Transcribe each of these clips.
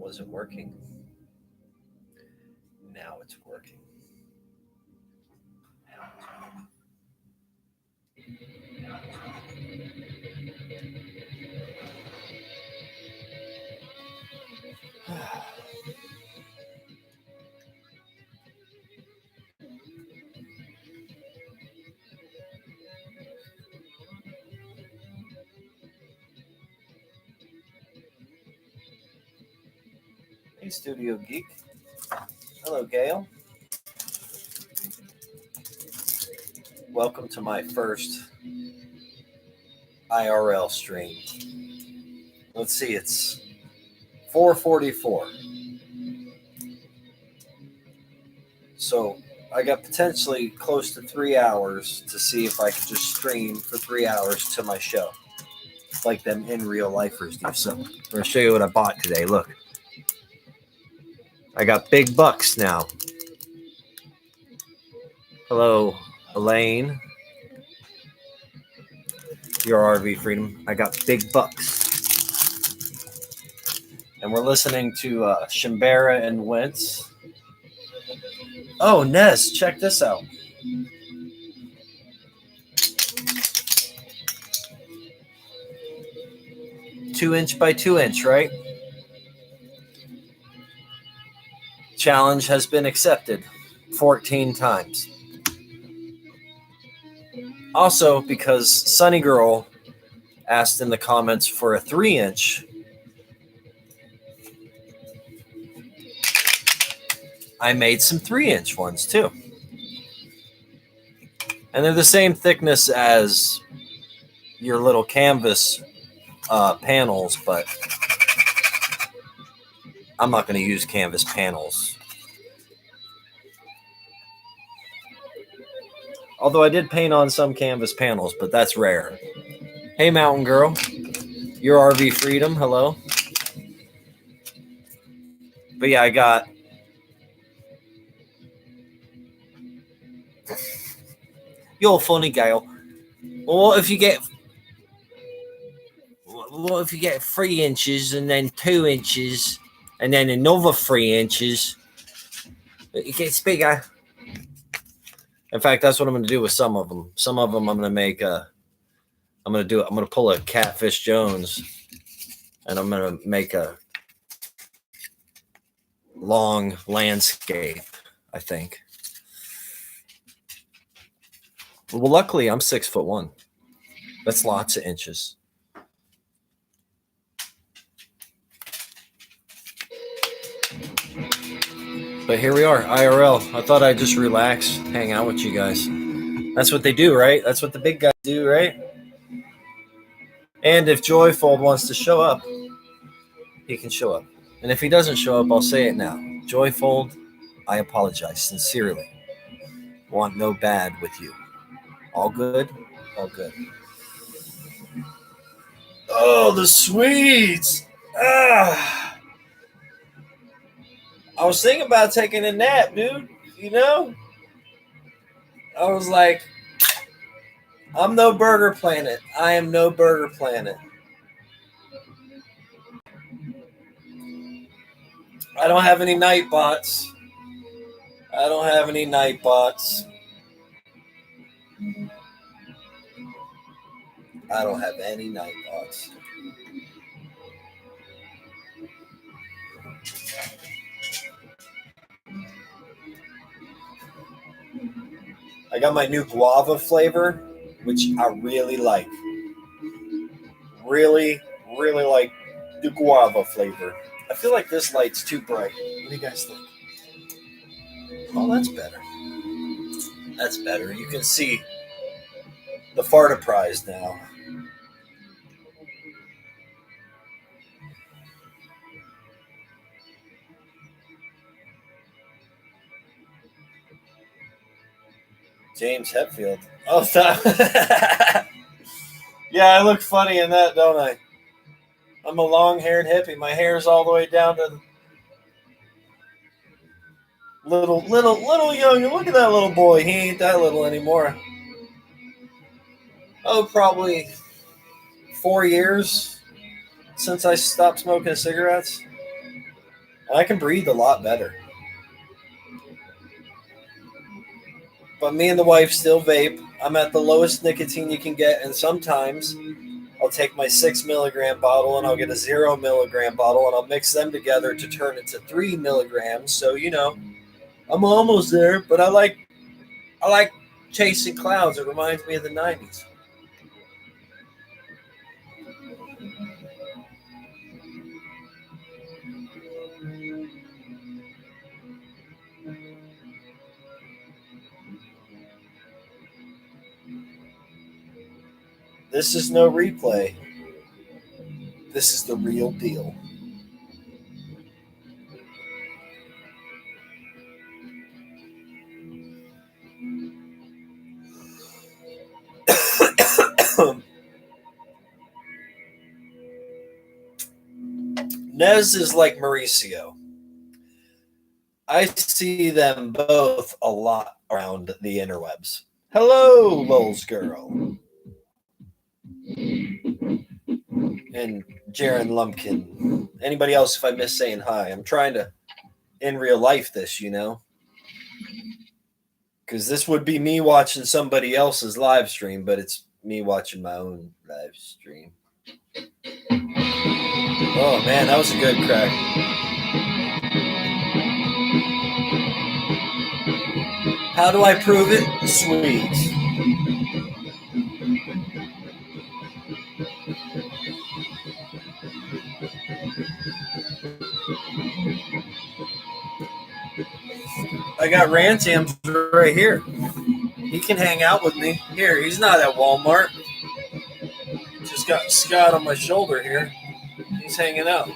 wasn't working. Now it's working. Hey, Studio Geek. Hello, Gail. Welcome to my first IRL stream. Let's see, it's 4:44. So I got potentially close to 3 hours to see if I could just stream for 3 hours to my show, like them in real lifers do. So I'm going to show you what I bought today. Look, I got big bucks now. Hello, Elaine. Your RV Freedom. I got big bucks. And we're listening to Shimbera and Wentz. Oh, Nez, check this out. Two-inch by 2-inch, right? Challenge has been accepted 14 times. Also, because Sunny Girl asked in the comments for a 3-inch, I made some 3-inch ones too. And they're the same thickness as your little canvas panels, but I'm not going to use canvas panels. Although I did paint on some canvas panels, but that's rare. Hey, Mountain Girl. Your RV Freedom. Hello. But yeah, I got... You're funny, Gail. Well, what if you get 3 inches and then 2 inches and then another 3 inches? It gets bigger. In fact, that's what I'm going to do with some of them. Some of them I'm going to make I'm going to pull a Catfish Jones and I'm going to make a long landscape, I think. Well, luckily I'm 6'1". That's lots of inches. But here we are, IRL. I thought I'd just relax, hang out with you guys. That's what they do, right? That's what the big guys do, right? And if Joyfold wants to show up, he can show up. And if he doesn't show up, I'll say it now. Joyfold, I apologize sincerely. Want no bad with you. All good? All good. Oh, the sweets! Ah! I was thinking about taking a nap, dude. You know? I was like, I'm no Burger Planet. I am no Burger Planet. I don't have any night bots. I don't have any night bots. I don't have any night bots. I got my new guava flavor, which I really like. Really, really like the guava flavor. I feel like this light's too bright. What do you guys think? Oh, that's better. That's better. You can see the Farta now. James Hetfield. Oh, stop. Yeah, I look funny in that, don't I? I'm a long-haired hippie. My hair's all the way down to little young. Look at that little boy. He ain't that little anymore. Oh, probably 4 years since I stopped smoking cigarettes. And I can breathe a lot better. But me and the wife still vape. I'm at the lowest nicotine you can get, and sometimes I'll take my 6 milligram bottle and I'll get a 0 milligram bottle and I'll mix them together to turn it to 3 milligrams. So, I'm almost there, but I like chasing clouds. It reminds me of the 90s. This is no replay. This is the real deal. Nez is like Mauricio. I see them both a lot around the interwebs. Hello, Lowell's girl. And Jaron Lumpkin. Anybody else, if I miss saying hi? I'm trying to, in real life, this, Because this would be me watching somebody else's live stream, but it's me watching my own live stream. Oh, man, that was a good crack. How do I prove it? Sweet. I got Rantam's right here. He can hang out with me. Here, he's not at Walmart. Just got Scott on my shoulder here. He's hanging out.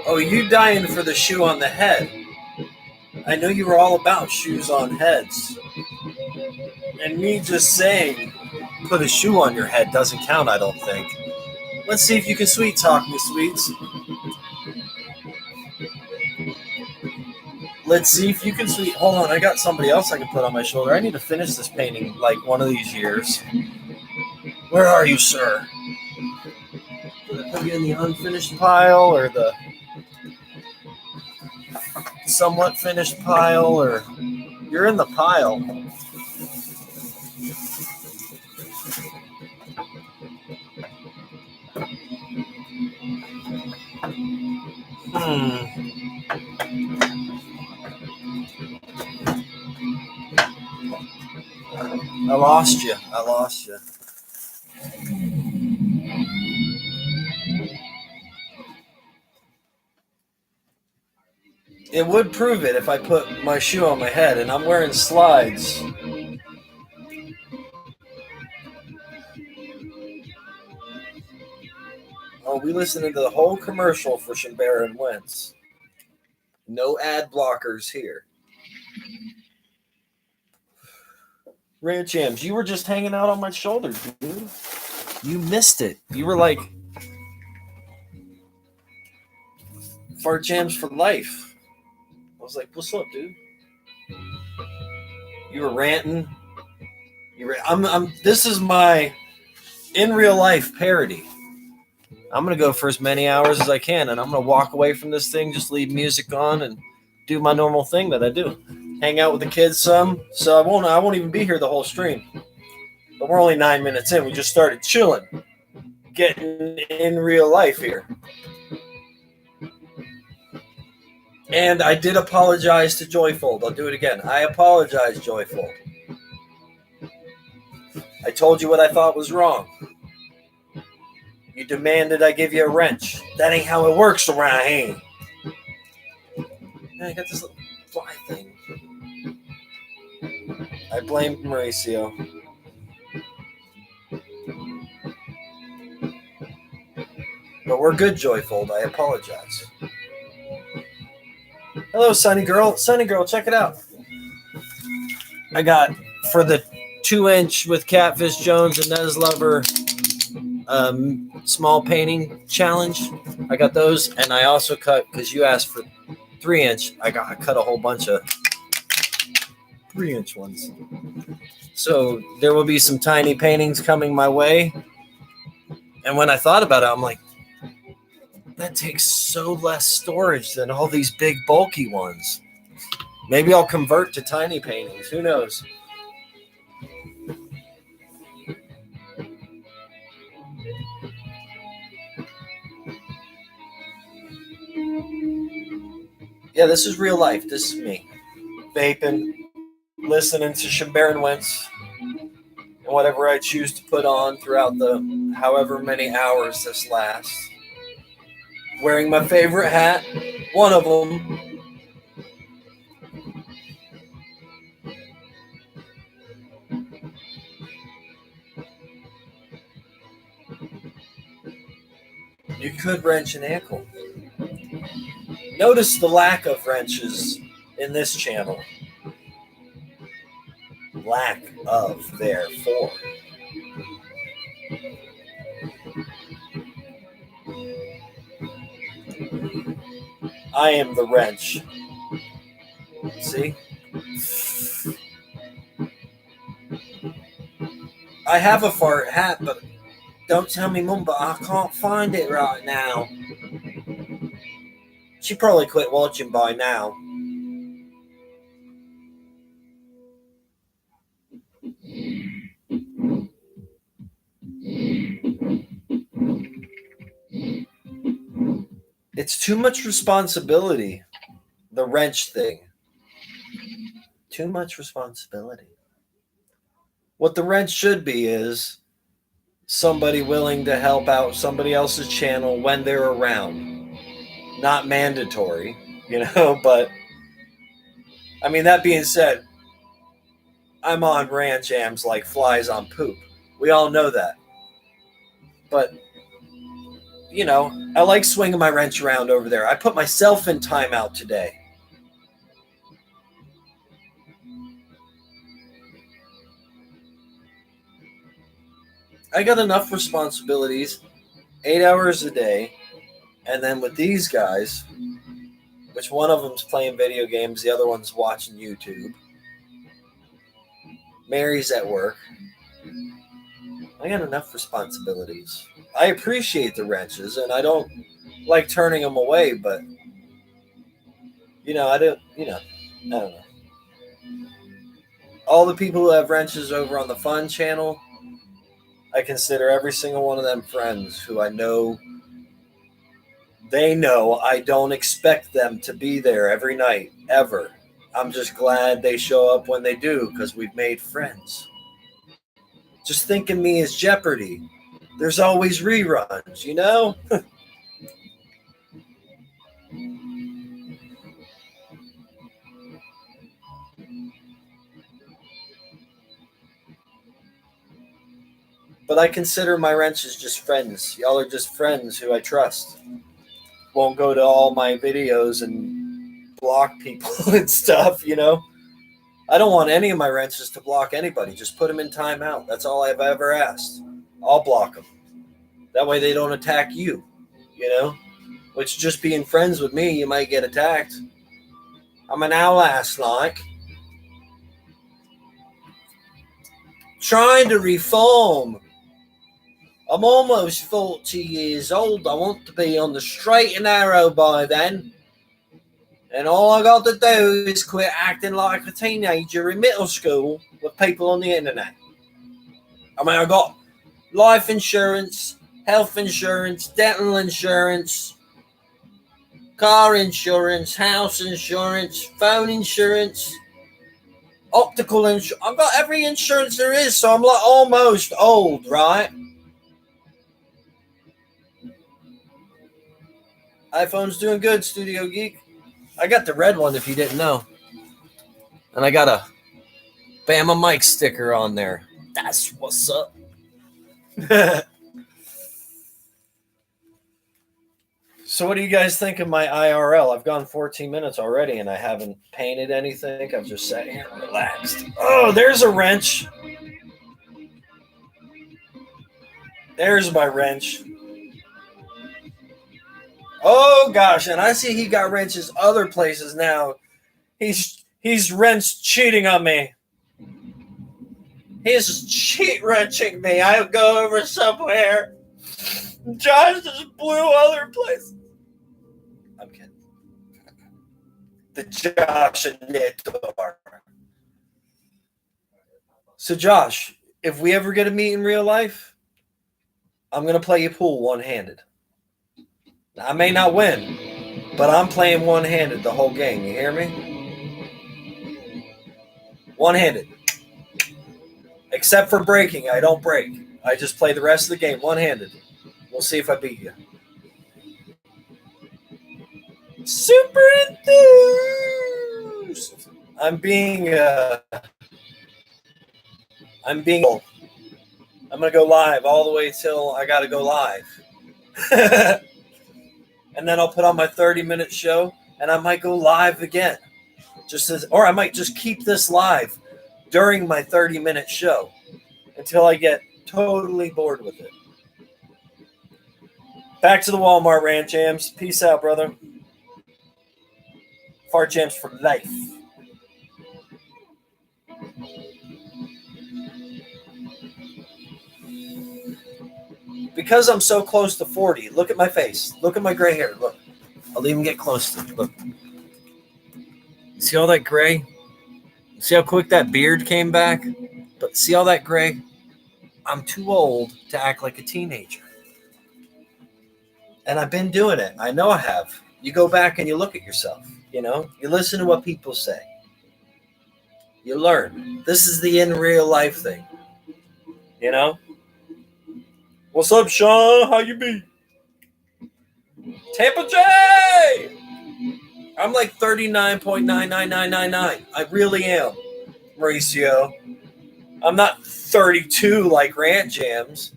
Oh, you dying for the shoe on the head. I know you were all about shoes on heads. And me just saying, put a shoe on your head doesn't count, I don't think. Let's see if you can sweet talk me, sweets. Let's see if you can sweet. Hold on, I got somebody else I can put on my shoulder. I need to finish this painting like one of these years. Where are you, sir? Did I put you in the unfinished pile or the somewhat finished pile, or you're in the pile? I lost you. It would prove it if I put my shoe on my head, and I'm wearing slides. Oh, we listening to the whole commercial for Shimbera and Wentz. No ad blockers here. Ranchams, you were just hanging out on my shoulder, dude. You missed it. You were like Fart Jams for life. I was like, what's up, dude? You were ranting. This is my in real life parody. I'm going to go for as many hours as I can, and I'm going to walk away from this thing, just leave music on and do my normal thing that I do. Hang out with the kids some, so I won't even be here the whole stream. But we're only 9 minutes in. We just started chilling, getting in real life here. And I did apologize to Joyfold. I'll do it again. I apologize, Joyfold. I told you what I thought was wrong. You demanded I give you a wrench. That ain't how it works around here. I got this little fly thing. I blame Mauricio. But we're good, Joyfold. I apologize. Hello, Sunny Girl. Sunny Girl, check it out. I got, for the 2-inch with Catfish Jones and Nez Lover small painting challenge, I got those. And I also cut, because you asked for 3-inch, I cut a whole bunch of 3-inch ones. So there will be some tiny paintings coming my way. And when I thought about it, I'm like, that takes so less storage than all these big bulky ones. Maybe I'll convert to tiny paintings. Who knows? Yeah, this is real life. This is me. Vaping, listening to Shimbaran Wentz and whatever I choose to put on throughout the however many hours this lasts. Wearing my favorite hat, one of them. You could wrench an ankle. Notice the lack of wrenches in this channel. Lack of, therefore. I am the wrench. See? I have a fart hat, but don't tell me Mum, but I can't find it right now. She probably quit watching by now. It's too much responsibility, the wrench thing. Too much responsibility. What the wrench should be is somebody willing to help out somebody else's channel when they're around. Not mandatory, but I mean, that being said, I'm on ranch ams like flies on poop. We all know that. But, I like swinging my wrench around over there. I put myself in timeout today. I got enough responsibilities, 8 hours a day, and then with these guys, which one of them's playing video games, the other one's watching YouTube. Mary's at work. I got enough responsibilities. I appreciate the wrenches, and I don't like turning them away, but, I don't know. All the people who have wrenches over on the Fun channel, I consider every single one of them friends who I know. They know I don't expect them to be there every night, ever. I'm just glad they show up when they do because we've made friends. Just think of me as Jeopardy. There's always reruns, But I consider my wrenches just friends. Y'all are just friends who I trust. Won't go to all my videos and block people and stuff, I don't want any of my wrenches to block anybody. Just put them in timeout. That's all I've ever asked. I'll block them. That way they don't attack you, Which just being friends with me, you might get attacked. I'm an owl-ass like. Trying to reform. I'm almost 40 years old. I want to be on the straight and narrow by then. And all I got to do is quit acting like a teenager in middle school with people on the internet. I mean, I got life insurance, health insurance, dental insurance, car insurance, house insurance, phone insurance, optical insurance. I've got every insurance there is, so I'm like almost old, right? iPhone's doing good, Studio Geek. I got the red one if you didn't know. And I got a Bama Mike sticker on there. That's what's up. So what do you guys think of my IRL? I've gone 14 minutes already and I haven't painted anything. I've just sat here and relaxed. Oh, there's a wrench. There's my wrench. Oh gosh, and I see he got wrenches other places now. He's wrench cheating on me. He's cheat wrenching me. I go over somewhere Josh just blew other places. I'm kidding. The Josh and Nick door. So, Josh, if we ever get a meet in real life, I'm going to play you pool one-handed. I may not win, but I'm playing one-handed the whole game. You hear me? One-handed. Except for breaking. I don't break. I just play the rest of the game one-handed. We'll see if I beat you. Super enthused. I'm going to go live all the way till I got to go live. And then I'll put on my 30-minute show, and I might go live again. Or I might just keep this live during my 30-minute show until I get totally bored with it. Back to the Walmart rant jams. Peace out, brother. Fart jams for life. Because I'm so close to 40, look at my face. Look at my gray hair. Look. I'll even get close to it. Look. See all that gray? See how quick that beard came back? But see all that gray? I'm too old to act like a teenager. And I've been doing it. I know I have. You go back and you look at yourself. You know? You listen to what people say. You learn. This is the in real life thing. You know? What's up, Sean? How you be? Tampa J! I'm like 39.99999. I really am, Mauricio. I'm not 32 like Rant Jams.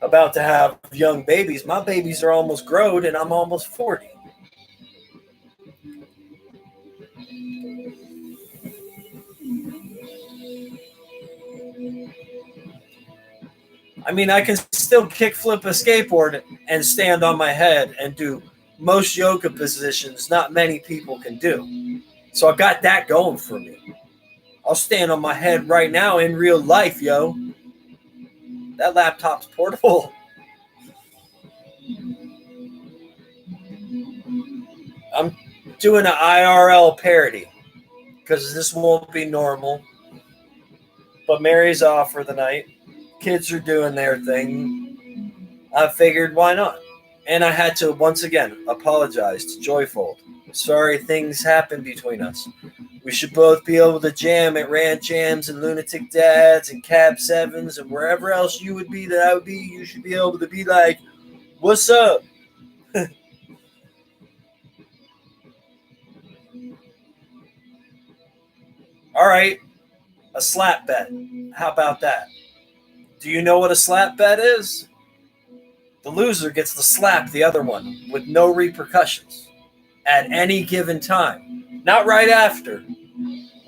About to have young babies. My babies are almost grown and I'm almost 40. I mean, I can still kickflip a skateboard and stand on my head and do most yoga positions not many people can do. So I got that going for me. I'll stand on my head right now in real life, yo. That laptop's portable. I'm doing an IRL parody because this won't be normal. But Mary's off for the night. Kids are doing their thing. I figured, why not? And I had to, once again, apologize to Joyfold. Sorry things happened between us. We should both be able to jam at Rant Jams and Lunatic Dads and Cab 7s and wherever else you would be that I would be. You should be able to be like, what's up? All right, a slap bet. How about that? Do you know what a slap bet is? The loser gets to slap the other one with no repercussions at any given time. Not right after.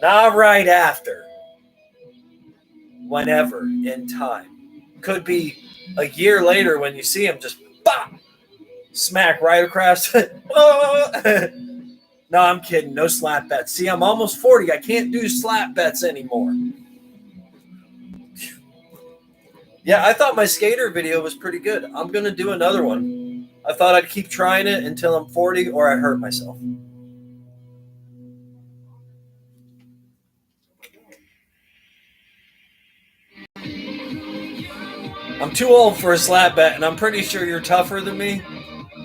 Not right after. Whenever in time. Could be a year later when you see him just bop, smack right across. No, I'm kidding. No slap bets. See, I'm almost 40. I can't do slap bets anymore. Yeah, I thought my skater video was pretty good. I'm going to do another one. I thought I'd keep trying it until I'm 40 or I hurt myself. I'm too old for a slap bet, and I'm pretty sure you're tougher than me.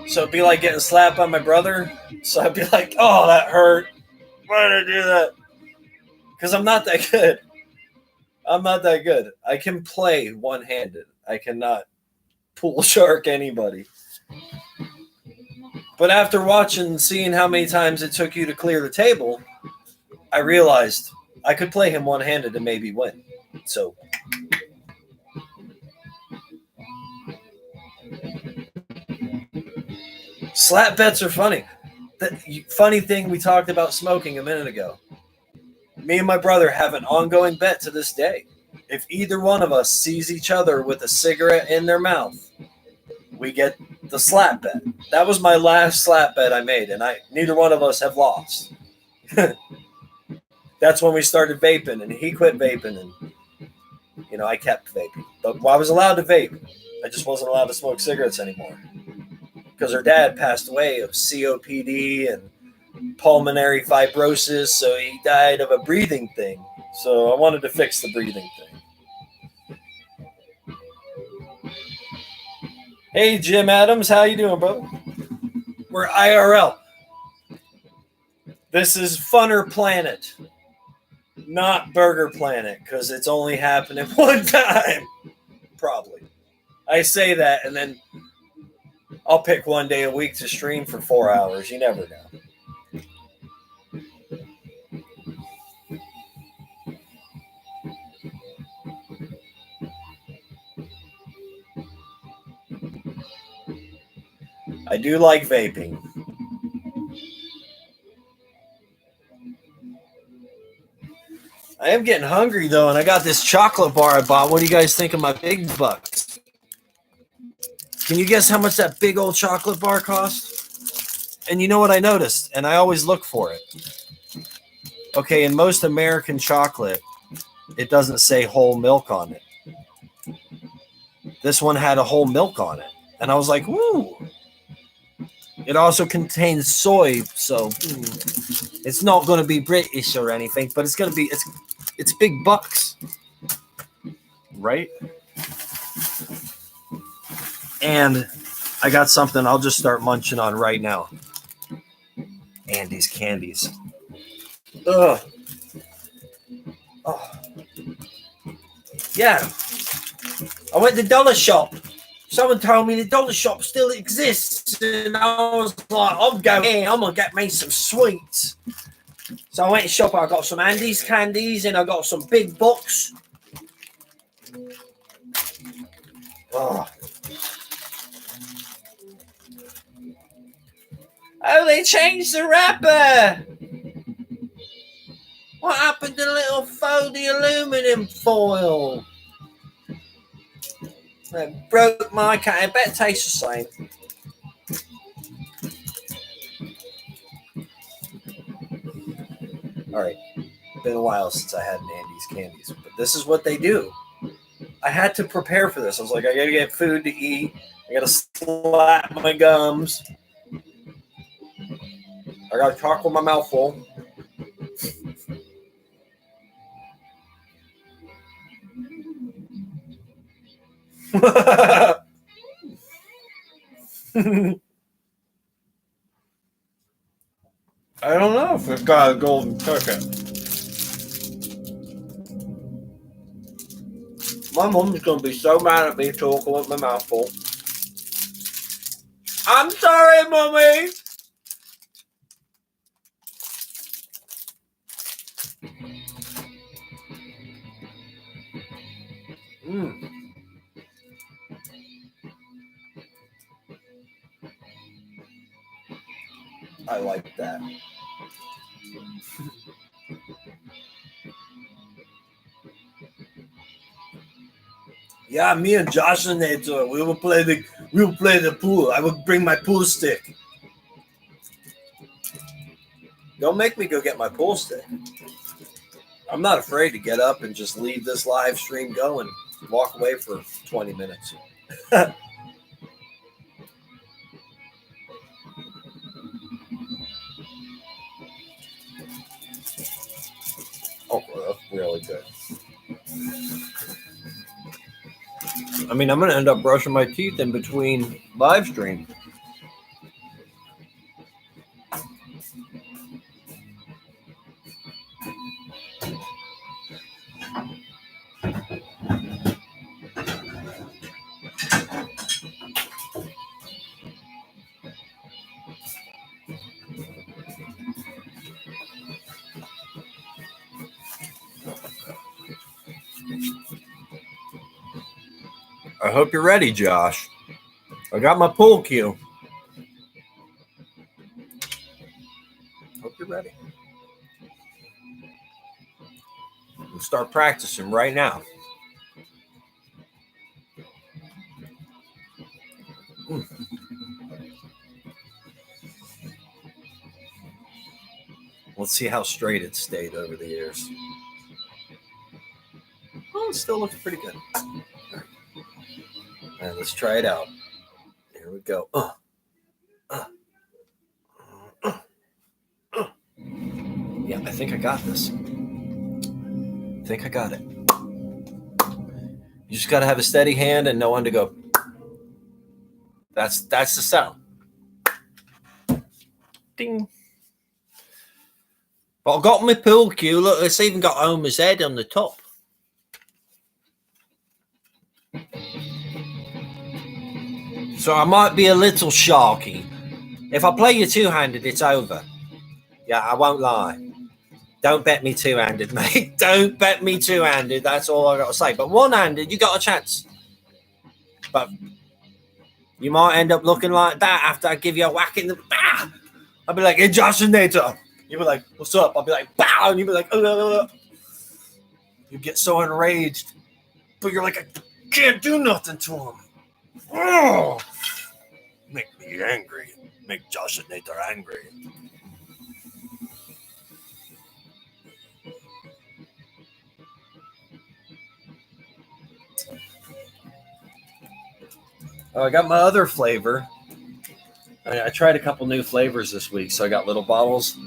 So it'd be like getting slapped by my brother. So I'd be like, oh, that hurt. Why did I do that? Because I'm not that good. I'm not that good. I can play one-handed. I cannot pool shark anybody. But after watching, seeing how many times it took you to clear the table, I realized I could play him one-handed and maybe win. So slap bets are funny. The funny thing we talked about smoking a minute ago. Me and my brother have an ongoing bet to this day. If either one of us sees each other with a cigarette in their mouth, we get the slap bet. That was my last slap bet I made, and neither one of us have lost. That's when we started vaping, and he quit vaping, and I kept vaping. But I was allowed to vape. I just wasn't allowed to smoke cigarettes anymore because her dad passed away of COPD and pulmonary fibrosis, so he died of a breathing thing. So I wanted to fix the breathing thing. Hey, Jim Adams, how you doing, bro? We're IRL. This is Funner Planet, not Burger Planet, because it's only happening one time. Probably. I say that, and then I'll pick one day a week to stream for 4 hours. You never know. I do like vaping. I am getting hungry though, and I got this chocolate bar I bought. What do you guys think of my big bucks? Can you guess how much that big old chocolate bar cost? And you know what I noticed, and I always look for it. Okay, in most American chocolate, it doesn't say whole milk on it. This one had a whole milk on it, and I was like, "Woo!" It also contains soy, so it's not going to be British or anything, but it's going to be it's big bucks, right? And I got something I'll just start munching on right now. Andy's candies. Ugh. Oh. Yeah. I went to the dollar shop. Someone told me the dollar shop still exists. And I was like, I'm going in. I'm going to get me some sweets. So I went to shop. I got some Andy's candies and I got some big bucks. Oh. Oh, they changed the wrapper. What happened to the little foldy aluminum foil? It broke my cat. I bet it tastes the same. All right. Been a while since I had an Andy's candies, but this is what they do. I had to prepare for this. I was like, I gotta get food to eat. I gotta slap my gums. I gotta talk with my mouth full. I don't know if it's got a golden ticket. My mom's gonna be so mad at me talking with my mouth full. I'm sorry, mommy. I like that. Yeah, me and Josh and Nate, we will play the pool. I will bring my pool stick. Don't make me go get my pool stick. I'm not afraid to get up and just leave this live stream going, walk away for 20 minutes. Oh, that's really good. I mean, I'm going to end up brushing my teeth in between live streams. I hope you're ready, Josh. I got my pool cue. Hope you're ready. We'll start practicing right now. Let's see how straight it stayed over the years. Oh, it still looks pretty good. All right, let's try it out. Here we go. Yeah, I think I got this. I think I got it. You just got to have a steady hand and know when to go. That's the sound. Ding. But I've got my pool cue. Look, it's even got Homer's head on the top. So I might be a little sharky. If I play you two-handed, it's over. Yeah, I won't lie. Don't bet me two-handed, mate. Don't bet me two-handed. That's all I got to say. But one-handed, you got a chance. But you might end up looking like that after I give you a whack in the... Ah! I'll be like, impersonator. You'll be like, what's up? I'll be like, bow. And you'll be like, You get so enraged. But you're like, I can't do nothing to him. Oh! Make me angry. Make Josh and Nathan angry. Oh, I got my other flavor. I tried a couple new flavors this week, so I got little bottles.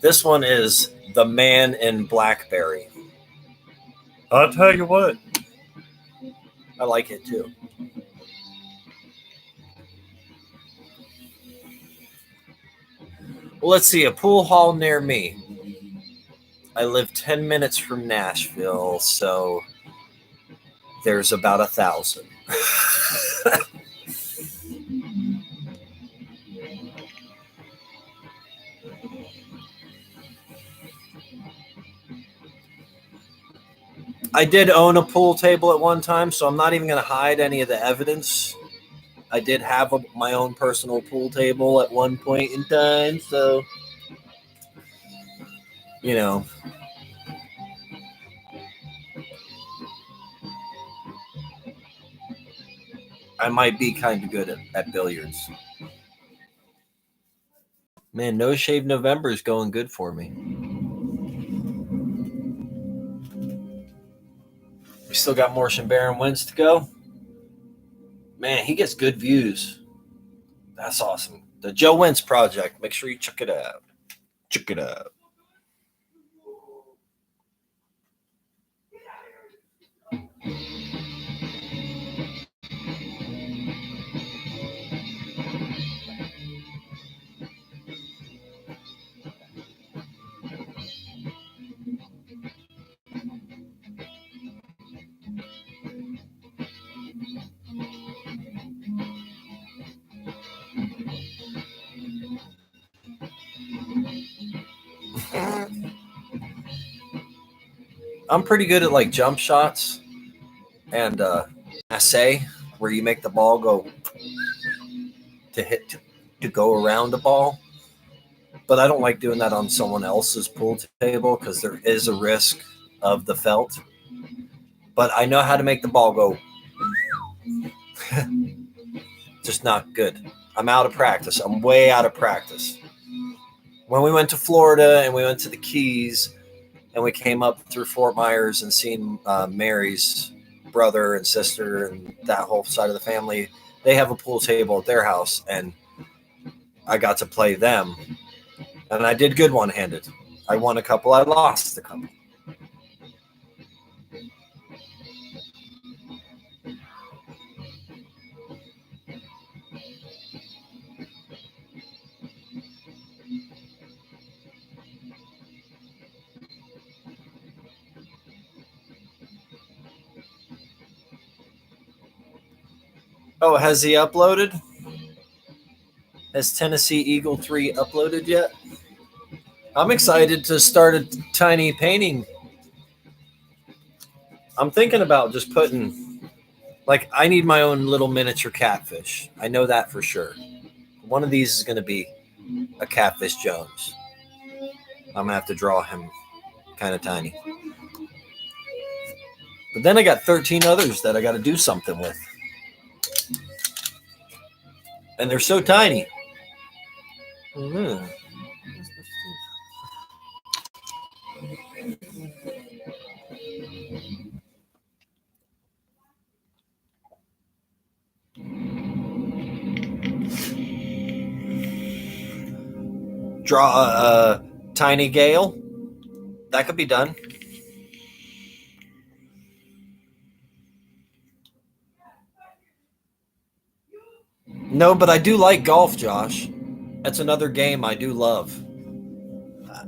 This one is the Man in Blackberry. I'll tell you what. I like it too. Well, let's see, a pool hall near me. I live 10 minutes from Nashville, so there's about 1,000. I did own a pool table at one time, so I'm not even going to hide any of the evidence. I did have my own personal pool table at one point in time, so, you know. I might be kind of good at billiards. Man, No Shave November is going good for me. We still got Morse Baron wins to go. Man, he gets good views. That's awesome. The Joe Wentz Project. Make sure you check it out. Check it out. I'm pretty good at like jump shots and assay, where you make the ball go to go around the ball. But I don't like doing that on someone else's pool table because there is a risk of the felt. But I know how to make the ball go. Just not good. I'm out of practice. I'm way out of practice. When we went to Florida and we went to the Keys and we came up through Fort Myers and seen Mary's brother and sister and that whole side of the family, they have a pool table at their house, and I got to play them. And I did good one-handed. I won a couple. I lost a couple. Oh, has he uploaded? Has Tennessee Eagle 3 uploaded yet? I'm excited to start a tiny painting. I'm thinking about just putting, like, I need my own little miniature catfish. I know that for sure. One of these is going to be a Catfish Jones. I'm going to have to draw him kind of tiny. But then I got 13 others that I got to do something with. And they're so tiny. Mm-hmm. Draw a tiny gale. That could be done. No, but I do like golf, Josh. That's another game I do love.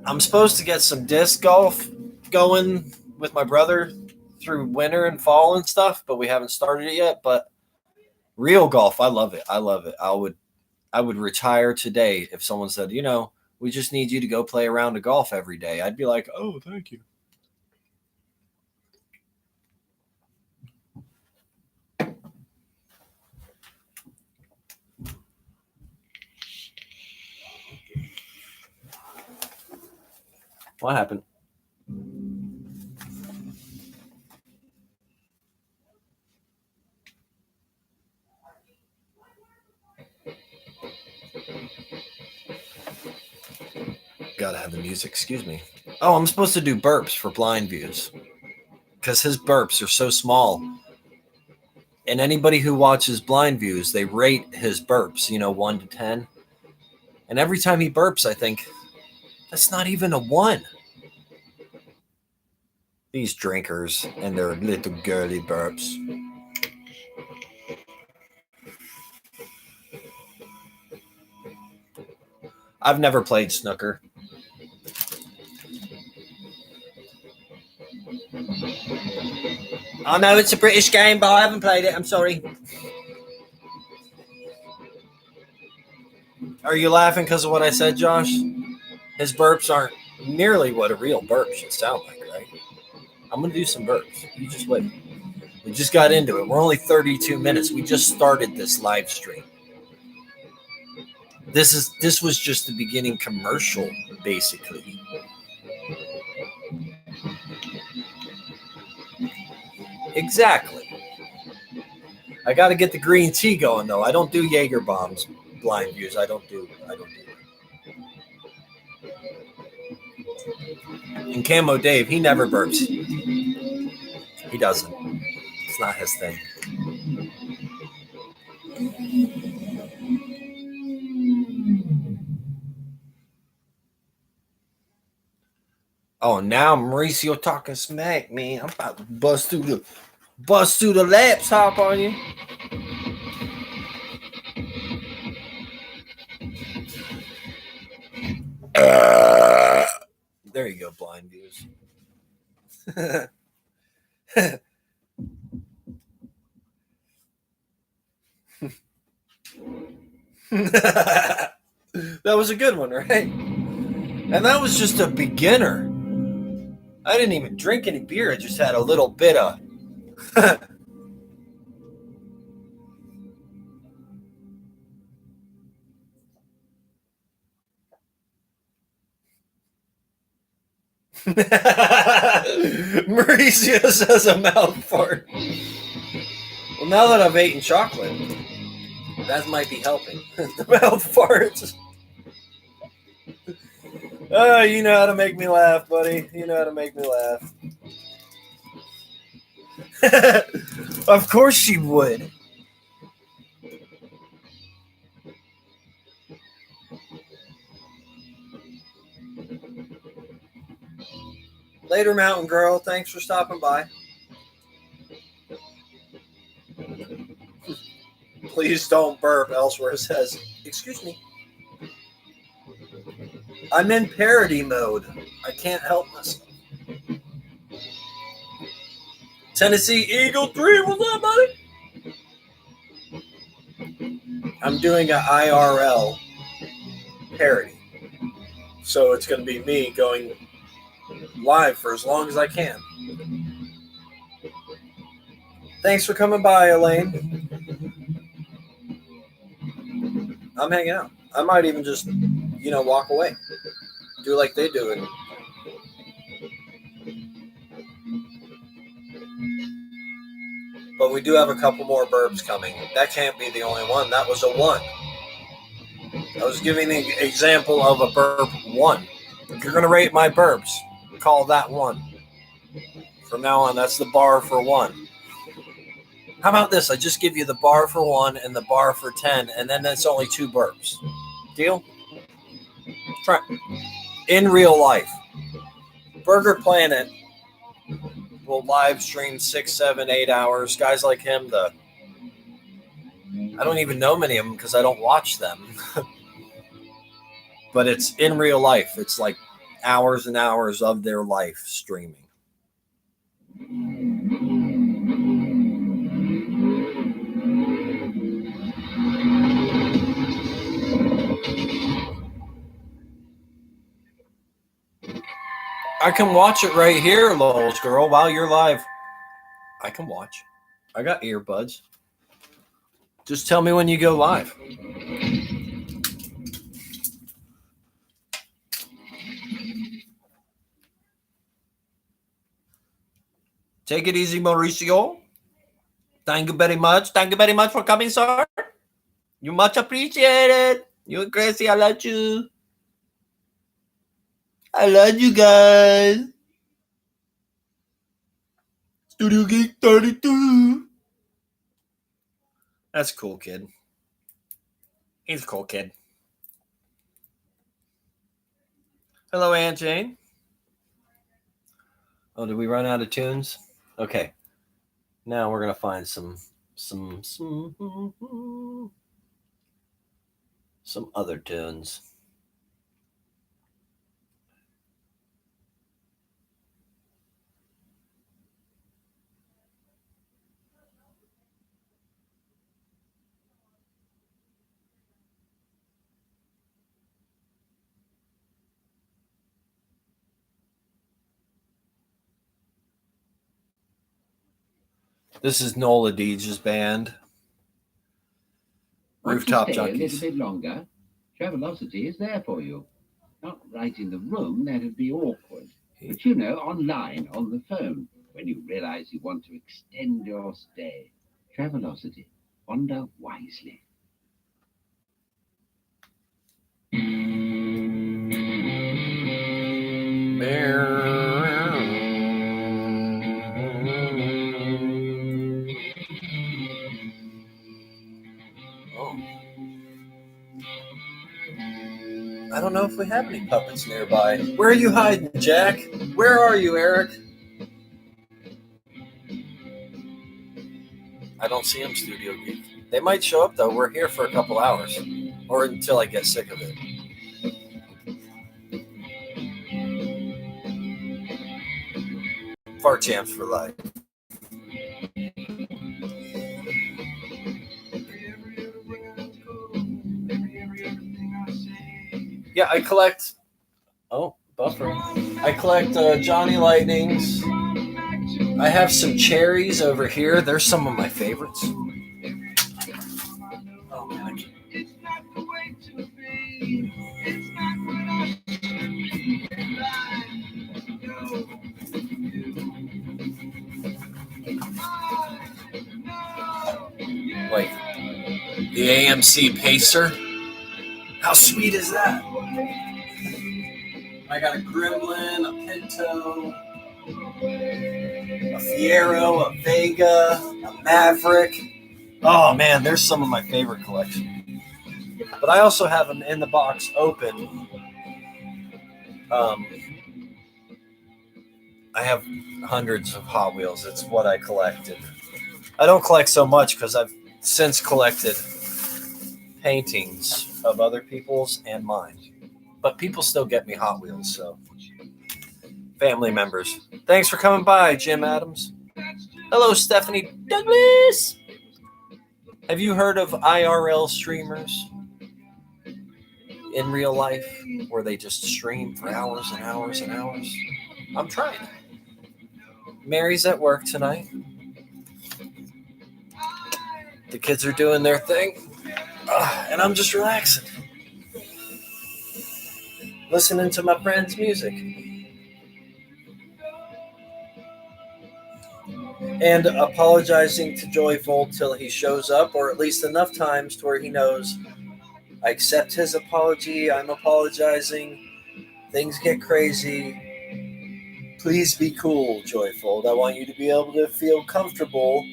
I'm supposed to get some disc golf going with my brother through winter and fall and stuff, but we haven't started it yet. But real golf, I love it. I love it. I would retire today if someone said, we just need you to go play a round of golf every day. I'd be like, oh, thank you. What happened? Gotta have the music. Excuse me. Oh, I'm supposed to do burps for blind views because his burps are so small. And anybody who watches blind views, they rate his burps, 1 to 10. And every time he burps, I think, that's not even a 1. These drinkers and their little girly burps. I've never played snooker. I know it's a British game, but I haven't played it. I'm sorry. Are you laughing because of what I said, Josh? His burps aren't nearly what a real burp should sound like, right? I'm going to do some burps. You just wait. We just got into it. We're only 32 minutes. We just started this live stream. This was just the beginning commercial, basically. Exactly. I got to get the green tea going, though. I don't do Jaeger bombs, blind views. I don't do it. And Camo Dave, he never burps. He doesn't. It's not his thing. Oh, now Mauricio talking smack, man. I'm about to bust through the laptop on you. There you go, blind views. That was a good one, right? And that was just a beginner. I didn't even drink any beer. I just had a little bit of. Mauricio says a mouth fart. Well, now that I've eaten chocolate, that might be helping. The mouth farts. Oh, you know how to make me laugh, buddy. You know how to make me laugh. Of course she would. Later, Mountain Girl. Thanks for stopping by. Please don't burp. Elsewhere says, excuse me. I'm in parody mode. I can't help myself. Tennessee Eagle 3, what's up, buddy? I'm doing an IRL parody. So it's going to be me going live for as long as I can. Thanks for coming by, Elaine. I'm hanging out. I might even just, walk away. Do like they do it. But we do have a couple more burps coming. That can't be the only one. That was a 1. I was giving the example of a burp 1. If you're going to rate my burps, call that 1. From now on, that's the bar for 1. How about this? I just give you the bar for 1 and the bar for 10, and then that's only 2 burps. Deal? Try in real life. Burger Planet will live stream 6, 7, 8 hours. Guys like him, I don't even know many of them because I don't watch them. But it's in real life. It's like hours and hours of their life streaming. I can watch it right here, Lols girl, while you're live. I can watch. I got earbuds. Just tell me when you go live. Take it easy, Mauricio. Thank you very much. Thank you very much for coming, sir. You much appreciated. You and Gracie, I love you. I love you guys. Studio Geek 32. That's a cool kid. He's a cool kid. Hello, Aunt Jane. Oh, did we run out of tunes? Okay. Now we're gonna find some other tunes. This is Nola Deej's band. Rooftop Junkies. A little bit longer. Travelocity is there for you. Not right in the room, that'd be awkward. But you know, online, on the phone, when you realize you want to extend your stay. Travelocity. Wander wisely. I don't know if we have any puppets nearby. Where are you hiding, Jack? Where are you, Eric? I don't see them, Studio Geek. They might show up, though. We're here for a couple hours. Or until I get sick of it. Fart Champs for life. Yeah, I collect... Oh, buffering. I collect Johnny Lightnings. I have some cherries over here. They're some of my favorites. Oh, man. Wait. The AMC Pacer? How sweet is that? I got a Gremlin, a Pinto, a Fiero, a Vega, a Maverick. Oh man, there's some of my favorite collection. But I also have them in the box open. I have hundreds of Hot Wheels. It's what I collected. I don't collect so much because I've since collected paintings of other people's and mine. But people still get me Hot Wheels, so. Family members. Thanks for coming by, Jim Adams. Hello, Stephanie Douglas. Have you heard of IRL streamers in real life where they just stream for hours and hours and hours? I'm trying. Mary's at work tonight. The kids are doing their thing. And I'm just relaxing. Listening to my friend's music. And apologizing to Joyful till he shows up, or at least enough times to where he knows I accept his apology, I'm apologizing, things get crazy. Please be cool, Joyful. I want you to be able to feel comfortable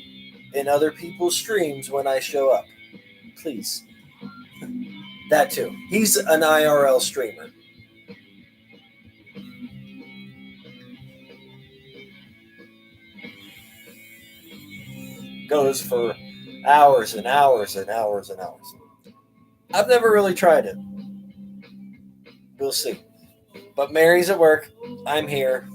in other people's streams when I show up. Please. That too. He's an IRL streamer. goes for hours and hours and hours and hours. I've never really tried it. We'll see. But Mary's at work. I'm here.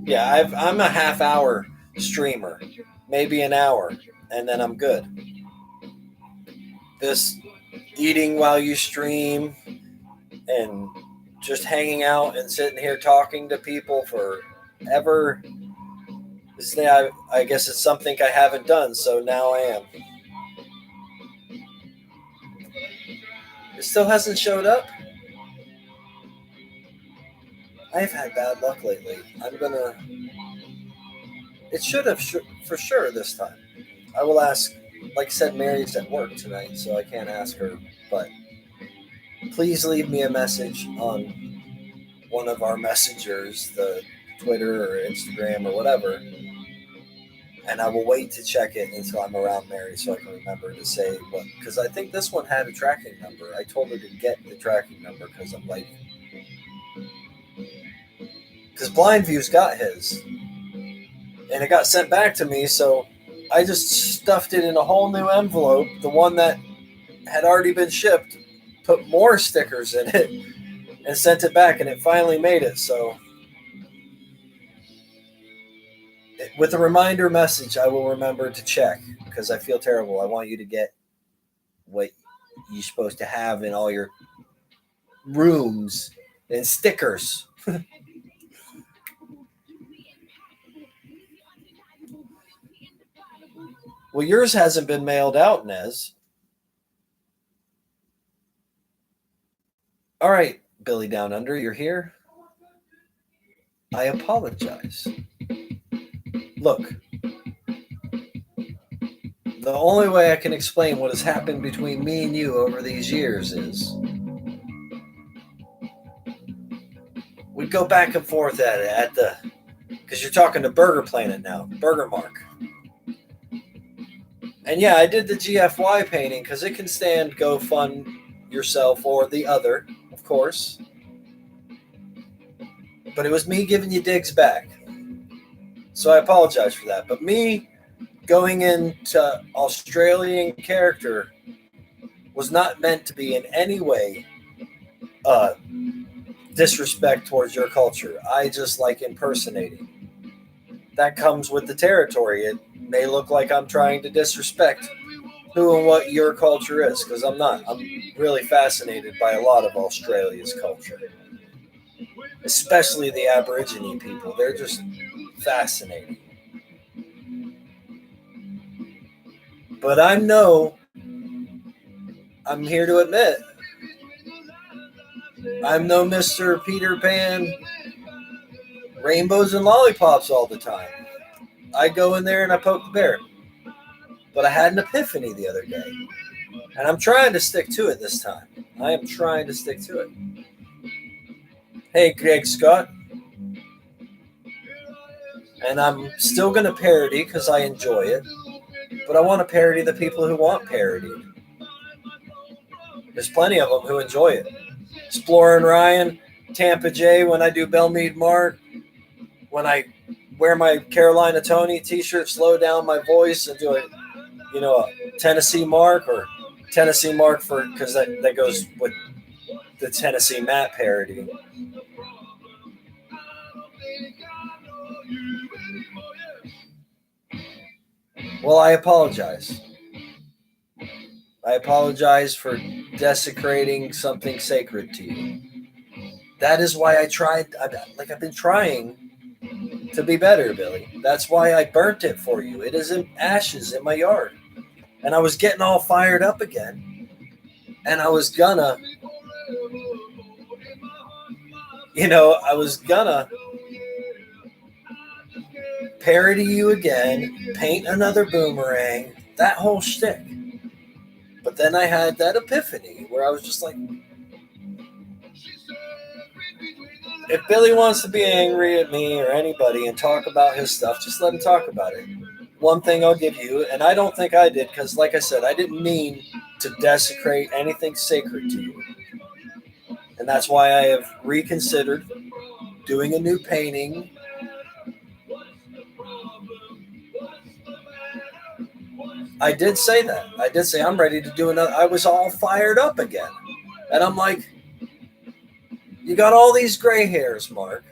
Yeah, I'm a half hour streamer, maybe an hour, and then I'm good. This eating while you stream and just hanging out and sitting here talking to people forever. I guess it's something I haven't done, so now I am. It still hasn't showed up? I've had bad luck lately. It should have for sure this time. I will ask. Like I said, Mary's at work tonight, so I can't ask her. But please leave me a message on one of our messengers, the Twitter or Instagram or whatever, and I will wait to check it until I'm around Mary so I can remember to say what. Because I think this one had a tracking number. I told her to get the tracking number because I'm like, because Blindview's got his, and it got sent back to me, so I just stuffed it in a whole new envelope, the one that had already been shipped, put more stickers in it, and sent it back, and it finally made it. So with a reminder message, I will remember to check, because I feel terrible. I want you to get what you're supposed to have in all your rooms and stickers. Well, yours hasn't been mailed out, Nez. All right, Billy Down Under, you're here. I apologize. Look, the only way I can explain what has happened between me and you over these years is we'd go back and forth at the, because you're talking to Burger Planet now, Burger Mark. And yeah, I did the GFY painting because it can stand Go Fund Yourself or the other, of course. But it was me giving you digs back. So I apologize for that. But me going into Australian character was not meant to be in any way disrespect towards your culture. I just like impersonating. That comes with the territory. It may look like I'm trying to disrespect who and what your culture is, because I'm not. I'm really fascinated by a lot of Australia's culture, especially the Aborigine people. They're just fascinating. But I'm here to admit, I'm no Mr. Peter Pan, rainbows and lollipops all the time. I go in there and I poke the bear. But I had an epiphany the other day. And I'm trying to stick to it this time. I am trying to stick to it. Hey, Greg Scott. And I'm still going to parody because I enjoy it. But I want to parody the people who want parodied. There's plenty of them who enjoy it. Explorer Ryan, Tampa J, when I do Belmead Mark, when I wear my Carolina Tony t-shirt, slow down my voice and do a Tennessee Mark, or Tennessee Mark because that goes with the Tennessee Matt parody. Well, I apologize. I apologize for desecrating something sacred to you. That is why I've been trying to be better, Billy. That's why I burnt it for you. It is in ashes in my yard. And I was getting all fired up again. And I was gonna parody you again, paint another boomerang, that whole shtick. But then I had that epiphany where I was just like, if Billy wants to be angry at me or anybody and talk about his stuff, just let him talk about it. one thing I'll give you, and I don't think I did, because like I said, I didn't mean to desecrate anything sacred to you. And that's why I have reconsidered doing a new painting. I did say that. I did say I'm ready to do another. I was all fired up again. And I'm like, you got all these gray hairs, Mark.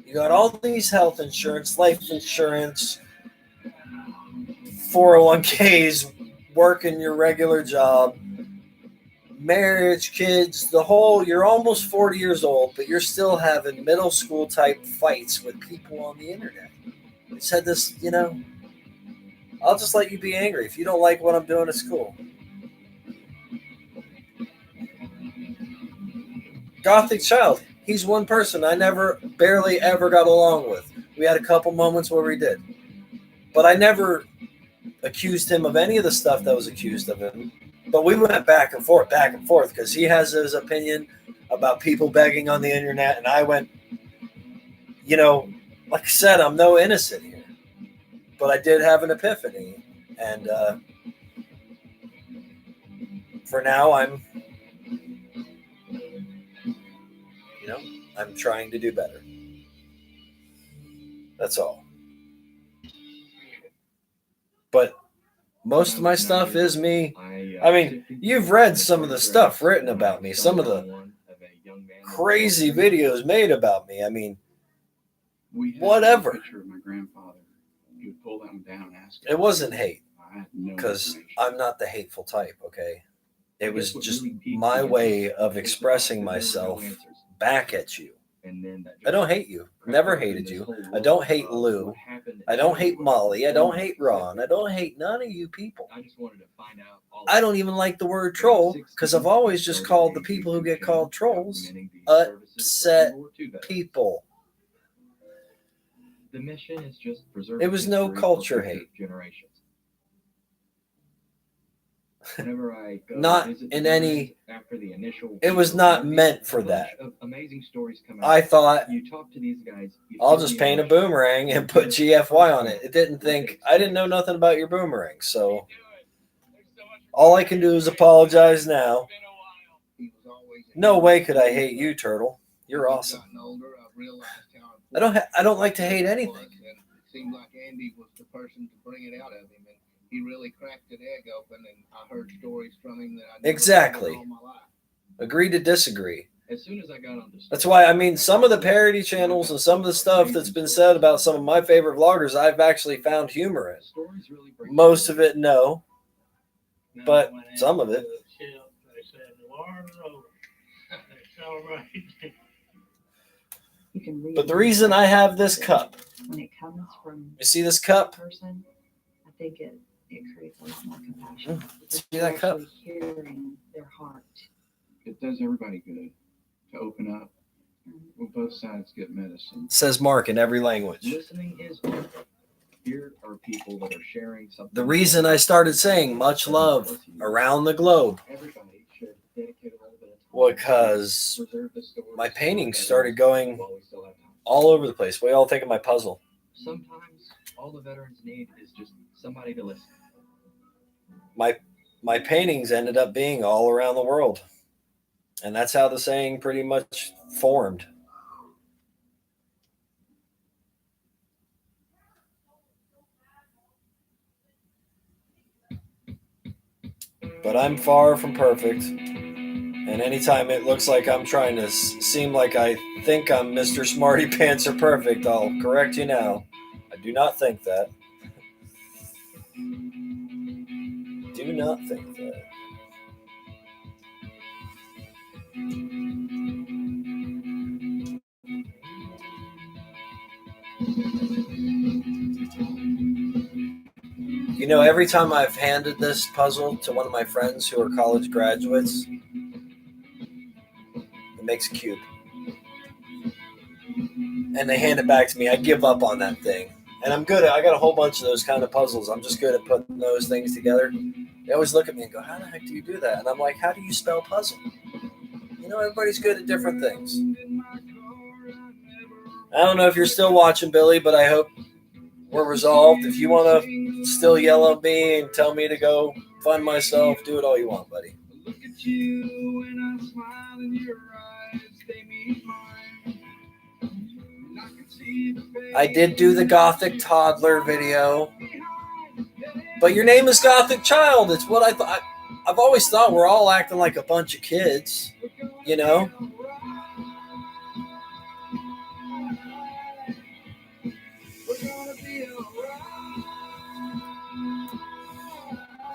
You got all these health insurance, life insurance, 401ks, working your regular job, marriage, kids, the whole, you're almost 40 years old, but you're still having middle school type fights with people on the internet. It said this, I'll just let you be angry. If you don't like what I'm doing, it's cool. Gothic Child, he's one person I barely ever got along with. We had a couple moments where we did. But I never accused him of any of the stuff that was accused of him. But we went back and forth, because he has his opinion about people begging on the internet. And I went, like I said, I'm no innocent here. But I did have an epiphany. And for now, I'm trying to do better. That's all. But most of my stuff is me. I mean, you've read some of the stuff written about me, some of the crazy videos made about me. I mean, whatever. Picture of my grandfather. You would pull that one down and ask. It wasn't hate, because I'm not the hateful type, okay? It was just my way of expressing myself back at you. I don't hate you. Never hated you. I don't hate Lou. I don't hate Molly. I don't hate Ron. I don't hate none of you people. I don't even like the word troll, because I've always just called the people who get called trolls upset people. The mission is just preserve. It was no culture hate. Generations. Whenever I go not in any. After the initial. It was not meant for that. Amazing stories come out. I thought you talk to these guys. I'll just paint a boomerang and put GFY on it. I didn't know nothing about your boomerang, so all I can do is apologize now. No way could I hate you, Turtle. You're awesome. I don't like to hate anything. It seemed like Andy was the person to bring it out of him, and he really cracked an egg open, and I heard stories from him that I never Exactly. heard all my life. Agree to disagree. As soon as I got on That's why, I mean, some of the parody channels and some of the stuff that's been said about some of my favorite vloggers, I've actually found humor in. Most of it, no. But some of it. But the reason I have this cup, when it comes from you see this cup? person, I think it creates a lot more compassion. See that cup? Actually hearing their heart. It does everybody good to open up. Well, both sides get medicine. It says Mark in every language. Listening is art. Here are people that are sharing something. The reason I started saying much love around the globe, Everybody should dedicate a little bit of time. because Preserve the stories. my paintings started going While we still have time. all over the place. What do y'all think of my puzzle? Sometimes all the veterans need is just somebody to listen. My paintings ended up being all around the world. And that's how the saying pretty much formed. But I'm far from perfect. And anytime it looks like I'm trying to seem like I think I'm Mr. Smarty Pants or perfect, I'll correct you now. I do not think that. Do not think that. You know, every time I've handed this puzzle to one of my friends who are college graduates, it makes a cube. And they hand it back to me. I give up on that thing. And I'm good at, I got a whole bunch of those kind of puzzles. I'm just good at putting those things together. They always look at me and go, how the heck do you do that? And I'm like, how do you spell puzzle? You know, everybody's good at different things. I don't know if you're still watching, Billy, but I hope we're resolved. If you want to still yell at me and tell me to go fund myself, do it all you want, buddy. Look at you and I smile in your eyes, they meet mine. And I can see the face I did do the Gothic Toddler video, but your name is Gothic Child. It's what I thought. I've always thought we're all acting like a bunch of kids, you know?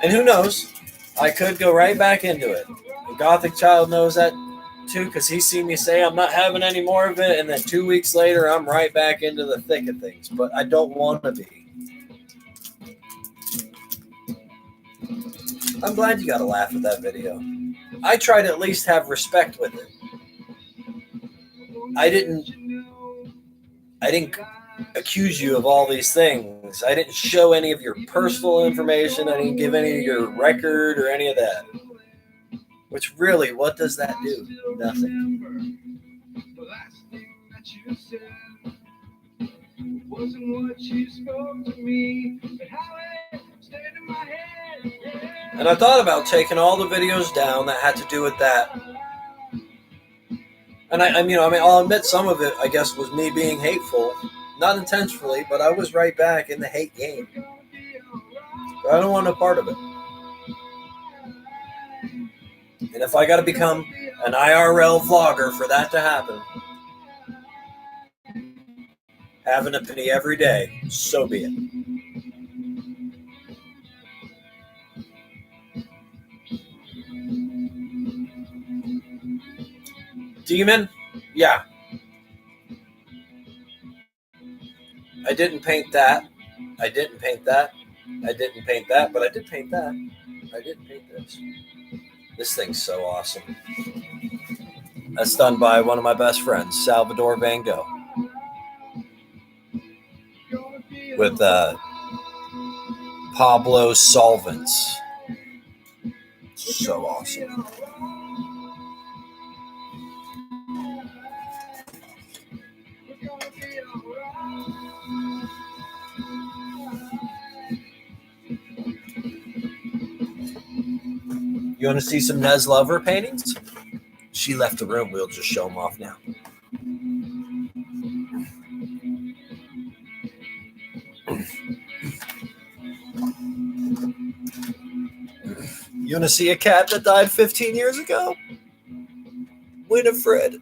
And who knows? I could go right back into it. The Gothic Child knows that too, because he's seen me say I'm not having any more of it, and then 2 weeks later, I'm right back into the thick of things. But I don't want to be. I'm glad you got a laugh at that video. I try to at least have respect with it. I didn't accuse you of all these things. I didn't show any of your personal information. I didn't give any of your record or any of that. Which really, what does that do? Nothing. The last thing that you said wasn't what you spoke to me, but how it stayed in my head. Yeah. And I thought about taking all the videos down that had to do with that. And I'll admit some of it, I guess, was me being hateful. Not intentionally, but I was right back in the hate game. But I don't want no part of it. And if I got to become an IRL vlogger for that to happen, having a penny every day, so be it. Demon? Yeah. I didn't paint that. I didn't paint that. I didn't paint that, but I did paint that. I didn't paint this. This thing's so awesome. That's done by one of my best friends, Salvador Van Gogh. With Pablo solvents. So awesome. You want to see some Nez Lover paintings? She left the room. We'll just show them off now. You want to see a cat that died 15 years ago? Winifred.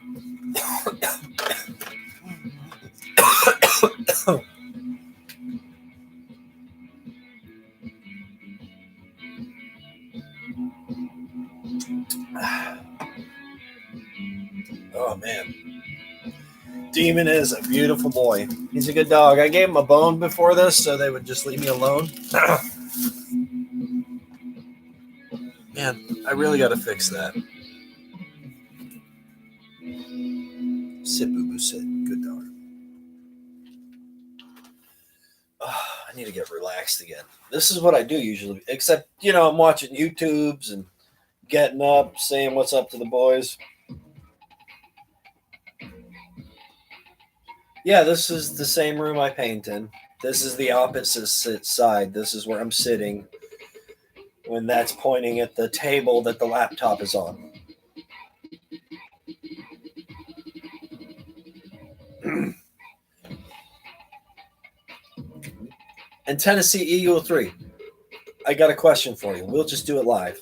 Oh, man. Demon is a beautiful boy. He's a good dog. I gave him a bone before this, so they would just leave me alone. Man, I really got to fix that. Sit, boo-boo, sit. Good dog. Oh, I need to get relaxed again. This is what I do usually, except, I'm watching YouTubes and getting up, saying what's up to the boys. Yeah, this is the same room I paint in. This is the opposite side. This is where I'm sitting when that's pointing at the table that the laptop is on. And Tennessee Eagle 3, I got a question for you. We'll just do it live.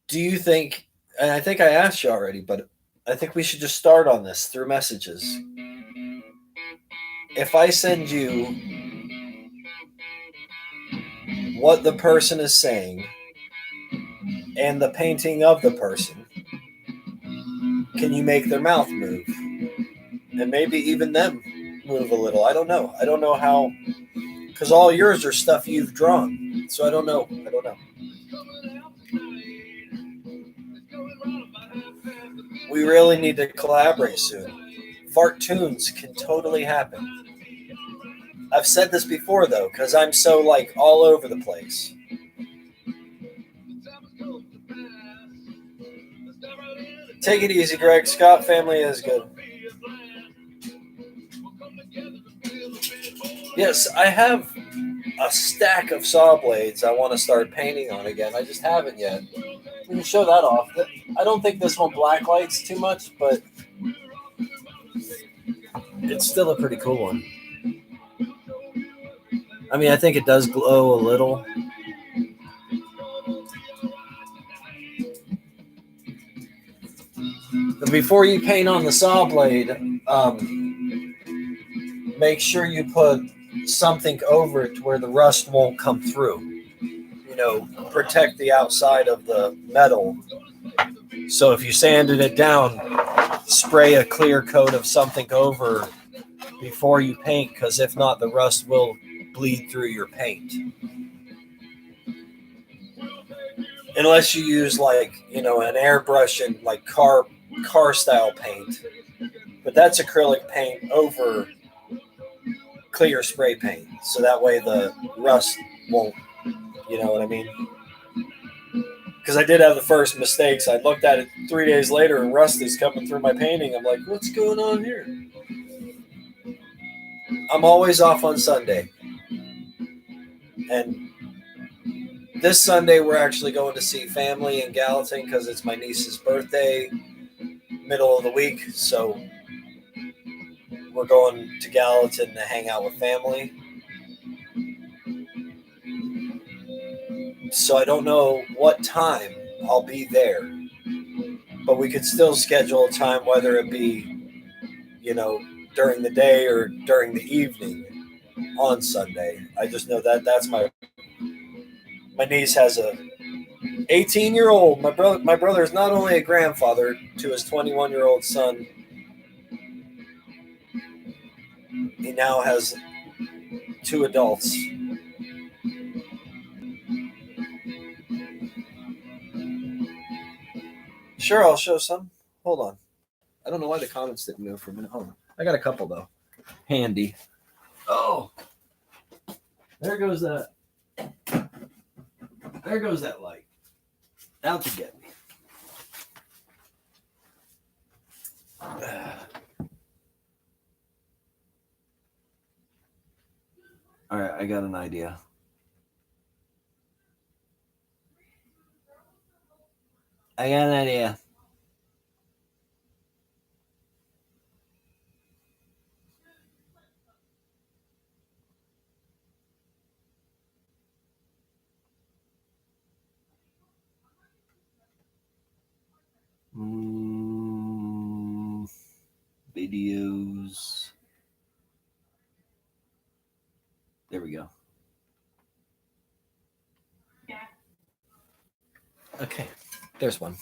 Do you think, and I think I asked you already, but I think we should just start on this through messages. If I send you what the person is saying and the painting of the person, can you make their mouth move? And maybe even them move a little. I don't know. I don't know how, because all yours are stuff you've drawn. So I don't know. We really need to collaborate soon. Fart tunes can totally happen. I've said this before, though, because I'm so, all over the place. Take it easy, Greg. Scott family is good. Yes, I have a stack of saw blades I want to start painting on again. I just haven't yet. We can show that off. I don't think this one blacklights too much, but it's still a pretty cool one. I mean, I think it does glow a little. But before you paint on the saw blade, make sure you put something over it where the rust won't come through. You know, protect the outside of the metal. So if you sanded it down, spray a clear coat of something over before you paint, because if not, the rust will bleed through your paint. Unless you use like, you know, an airbrush and like car style paint. But that's acrylic paint over clear spray paint. So that way the rust won't, you know what I mean? Because I did have the first mistakes. I looked at it 3 days later and rust is coming through my painting. I'm like, what's going on here? I'm always off on Sunday. And this Sunday, we're actually going to see family in Gallatin because it's my niece's birthday, middle of the week. So we're going to Gallatin to hang out with family. So I don't know what time I'll be there. But we could still schedule a time, whether it be, you know, during the day or during the evening on Sunday. I just know that that's my niece has a 18-year-old. My brother is not only a grandfather to his 21-year-old son, he now has 2 adults. Sure, I'll show some. Hold on. I don't know why the comments didn't move for a minute. Hold on. I got a couple though. Handy. Oh, there goes that. There goes that light. Out to get me. All right, I got an idea. I got an idea. Videos. There we go. Okay, there's one.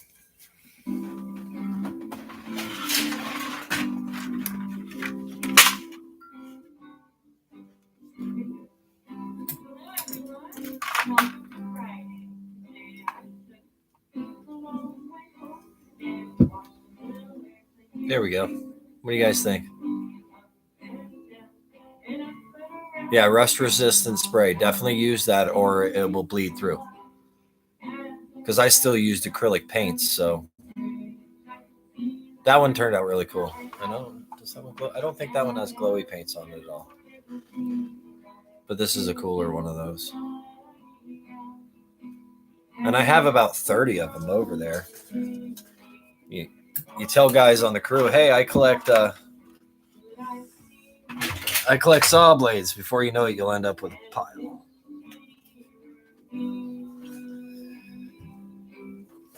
There we go. What do you guys think? Yeah, rust resistant spray. Definitely use that or it will bleed through. Because I still used acrylic paints, so that one turned out really cool. I know. Does that one glow? I don't think that one has glowy paints on it at all. But this is a cooler one of those. And I have about 30 of them over there. You tell guys on the crew, hey, I collect saw blades. Before you know it, you'll end up with a pile.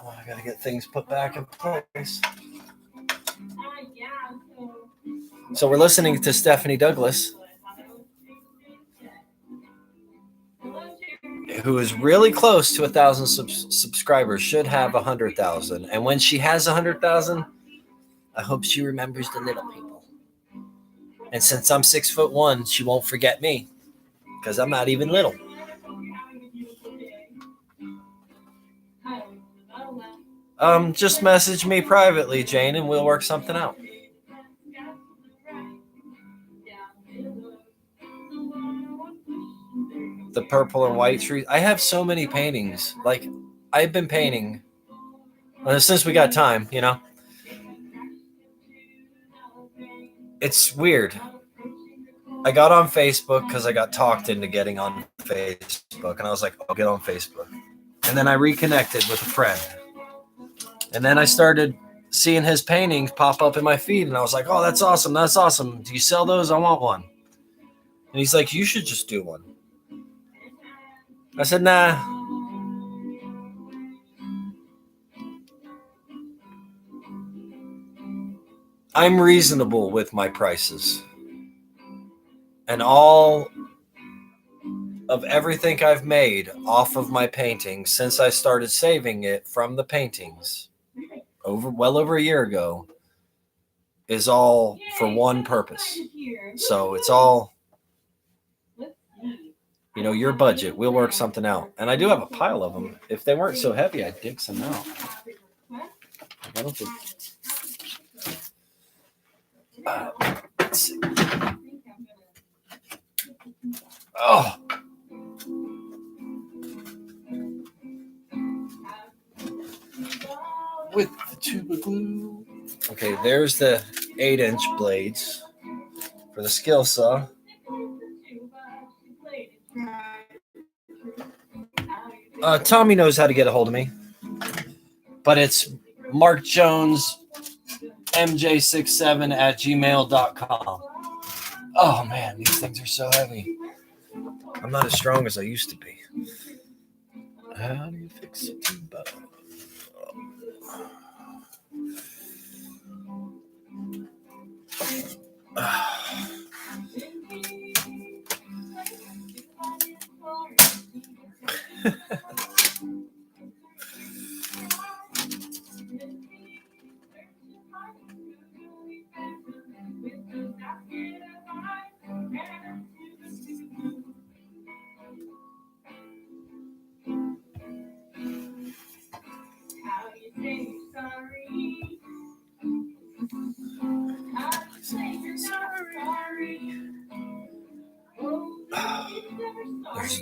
Oh, I gotta get things put back in place. So we're listening to Stephanie Douglas, who is really close to 1,000 subscribers, should have 100,000. And when she has 100,000, I hope she remembers the little people. And since I'm 6'1", she won't forget me because I'm not even little. Just message me privately, Jane, and we'll work something out. The purple and white trees. I have so many paintings. Like, I've been painting since we got time, you know. It's weird. I got on Facebook because I got talked into getting on Facebook, and I was like, I'll get on Facebook. And then I reconnected with a friend. And then I started seeing his paintings pop up in my feed, and I was like, oh, that's awesome. That's awesome. Do you sell those? I want one. And he's like, you should just do one. I said, nah. I'm reasonable with my prices. And all of everything I've made off of my paintings since I started saving it from the paintings well over a year ago is all for one purpose. So it's all, your budget. We'll work something out. And I do have a pile of them. If they weren't so heavy, I'd dig some out. I don't think. Let's see. Oh. With the tube of glue. Okay, there's the 8-inch blades for the skill saw. Tommy knows how to get a hold of me, but it's Mark Jones MJ67@gmail.com. Oh man, these things are so heavy. I'm not as strong as I used to be. How do you fix it?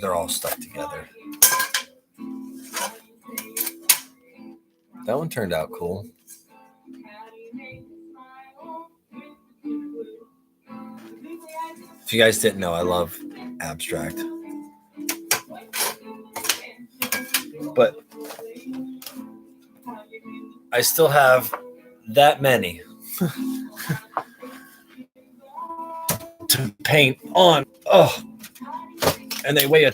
They're all stuck together. That one turned out cool. If you guys didn't know, I love abstract. But I still have that many to paint on. Oh, and they weigh a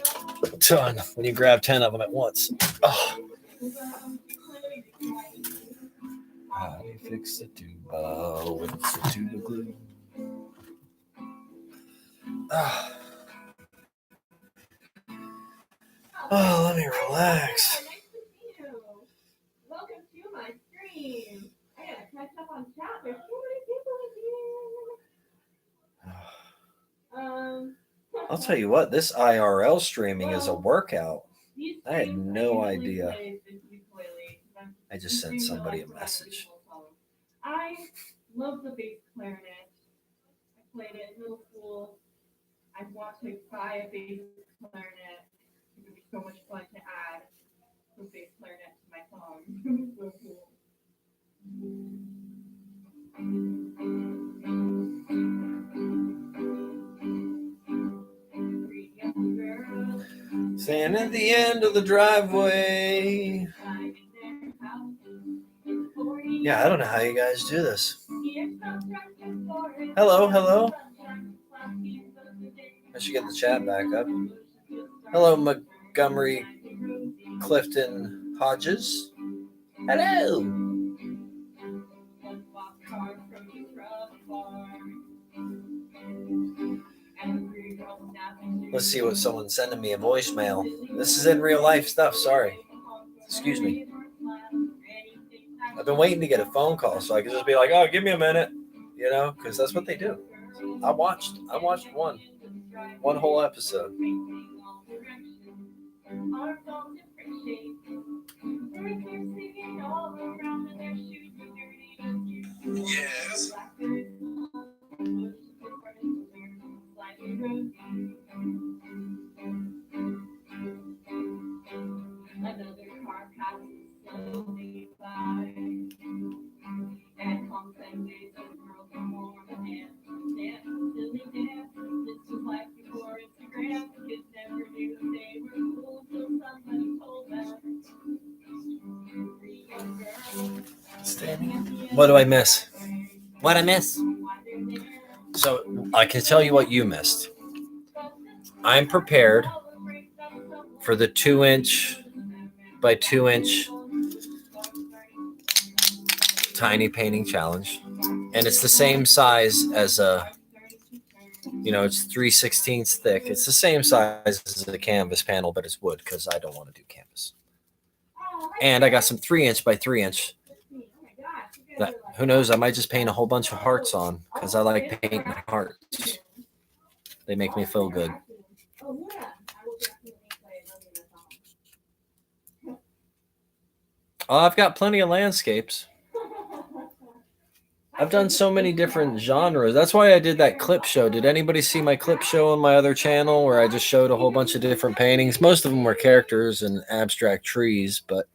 ton when you grab 10 of them at once. Oh. How do you fix the tube? With the tube of glue. Oh, let me relax. Welcome to my stream. I gotta catch up on chat. There's so many people in here. I'll tell you what, this IRL streaming is a workout. I had no idea. I just sent somebody a message. I love the bass clarinet. I played it in middle school. I want to buy a bass clarinet. It would be so much fun to add a bass clarinet to my song. So cool. Stand at the end of the driveway. Yeah, I don't know how you guys do this. Hello, hello. I should get the chat back up. Hello, Montgomery Clifton Hodges. Hello. Let's see what someone's sending me a voicemail. This is in real life stuff. Sorry. Excuse me. I've been waiting to get a phone call so I can just be like, oh, give me a minute, because that's what they do. I watched one whole episode. Yes. Another car passes slowly by, and on Sundays the girls are warm and dance silly dances. What do I miss? What I miss? So I can tell you what you missed. I'm prepared for the 2-inch by 2-inch tiny painting challenge. And it's the same size as a, it's 3/16 thick. It's the same size as a canvas panel, but it's wood because I don't want to do canvas. And I got some 3-inch by 3-inch. That, who knows? I might just paint a whole bunch of hearts on because I like painting hearts. They make me feel good. Oh, I've got plenty of landscapes. I've done so many different genres. That's why I did that clip show. Did anybody see my clip show on my other channel where I just showed a whole bunch of different paintings? Most of them were characters and abstract trees, but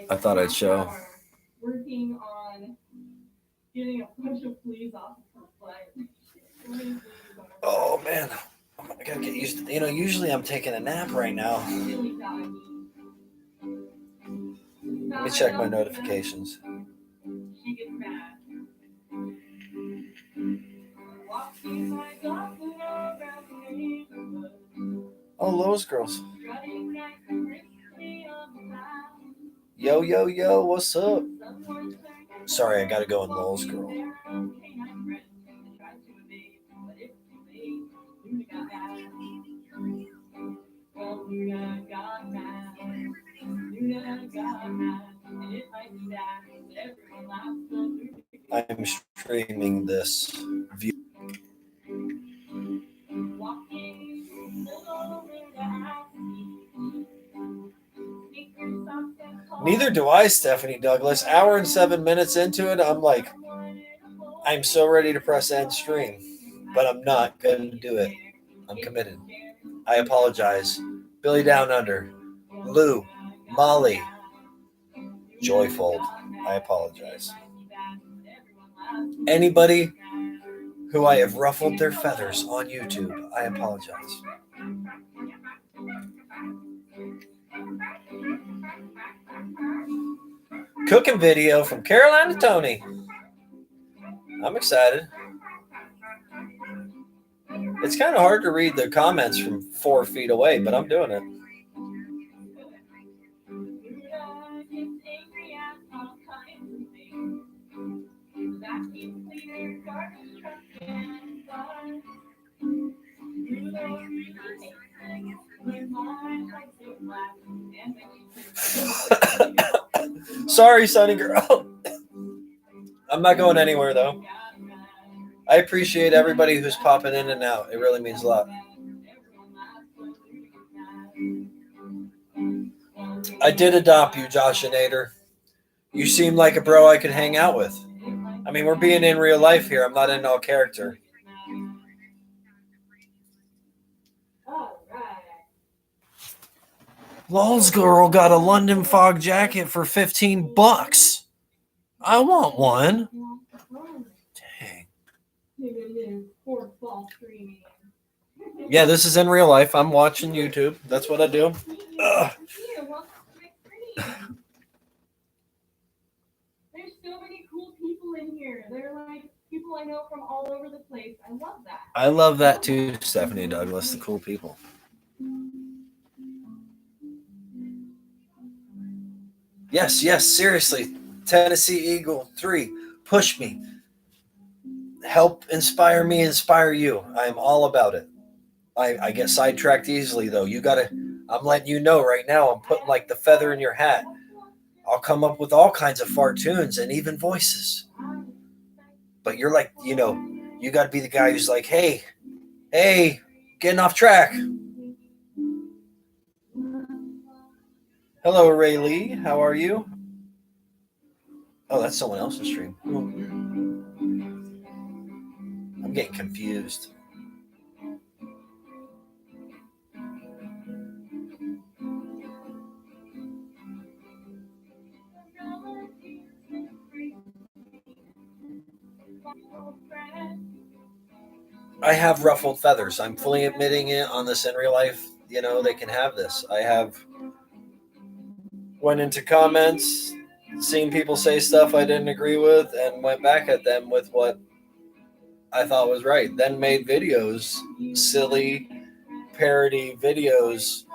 I thought I'd show. Working on getting a bunch of fleas off of her foot. Oh man, I gotta get used to. Usually I'm taking a nap right now. Let me check my notifications. She gets mad. Oh, Lowe's girls. Yo, yo, yo, what's up? Sorry, I gotta go in Lowe's girl. I'm streaming this view. Neither do I, Stephanie Douglas. Hour and 7 minutes into it, I'm like, I'm so ready to press end stream, but I'm not going to do it. I'm committed. I apologize. Billy Down Under, Lou, Molly, Joyfold, I apologize. Anybody who I have ruffled their feathers on YouTube, I apologize. Cooking video from Carolina Tony. I'm excited. It's kind of hard to read the comments from 4 feet away, but I'm doing it. Sorry, Sunny Girl. I'm not going anywhere, though. I appreciate everybody who's popping in and out. It really means a lot. I did adopt you, Josh and Nader. You seem like a bro I could hang out with. I mean, we're being in real life here. I'm not in no character. Lol's girl got a London Fog jacket for $15. I want one. Dang. Yeah, this is in real life. I'm watching YouTube. That's what I do. Ugh. There's so many cool people in here. They're like people I know from all over the place. I love that. I love that too, Stephanie Douglas, the cool people. Yes, seriously. Tennessee Eagle 3, push me. Help inspire me, inspire you. I'm all about it. I get sidetracked easily, though. I'm letting you know right now, I'm putting like the feather in your hat. I'll come up with all kinds of fart tunes and even voices. But you're like, you got to be the guy who's like, hey, getting off track. Hello, Ray Lee. How are you? Oh, that's someone else's stream. I'm getting confused. I have ruffled feathers. I'm fully admitting it on this in real life. They can have this. went into comments, seen people say stuff I didn't agree with, and went back at them with what I thought was right. Then made videos, silly parody videos,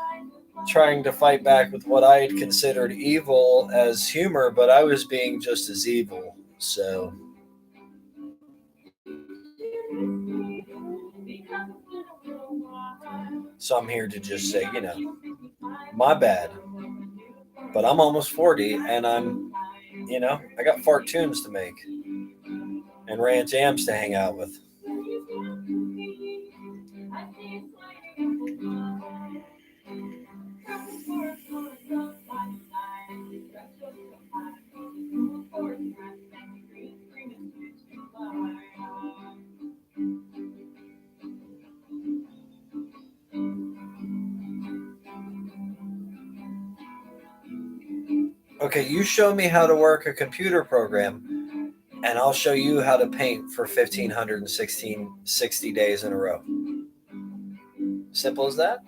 trying to fight back with what I had considered evil as humor, but I was being just as evil. So I'm here to just say, my bad. But I'm almost 40 and I got fart tunes to make and ranch yams to hang out with. Okay, you show me how to work a computer program, and I'll show you how to paint for 1,560 days in a row. Simple as that.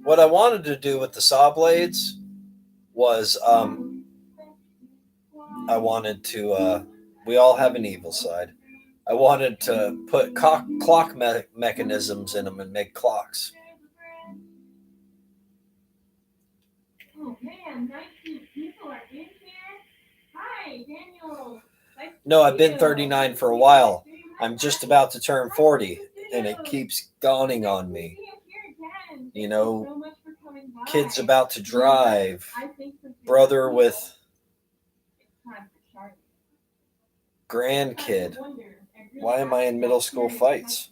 What I wanted to do with the saw blades was I wanted to, we all have an evil side. I wanted to put clock mechanisms in them and make clocks. Oh man, 19 people are in here. Hi, Daniel. No, I've been 39 for a while. I'm just about to turn 40, and it keeps dawning on me. Kids about to drive, brother with grandkid. Why am I in middle school fights?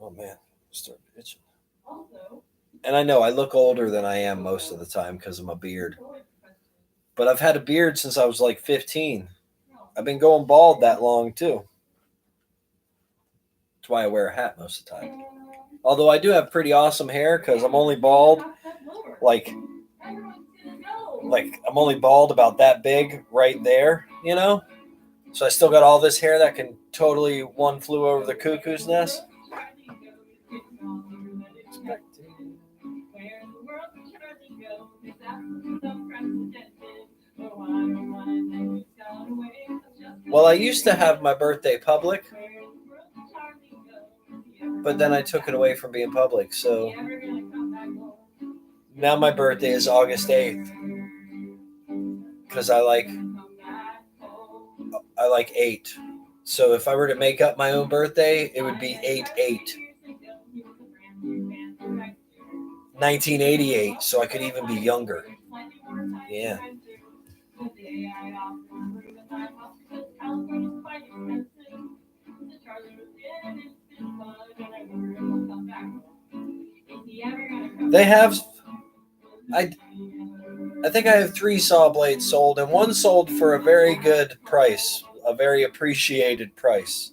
Oh man, start itching. And I know I look older than I am most of the time because of my beard. But I've had a beard since I was like 15. I've been going bald that long too. That's why I wear a hat most of the time. Although I do have pretty awesome hair because I'm only bald like I'm only bald about that big right there, So I still got all this hair that can totally one flew over the cuckoo's nest. Well, I used to have my birthday public, but then I took it away from being public. So now my birthday is August 8th because I like 8. So if I were to make up my own birthday, it would be 8/8. 1988, so I could even be younger. Yeah. They have, I think I have 3 saw blades sold, and one sold for a very good price, a very appreciated price.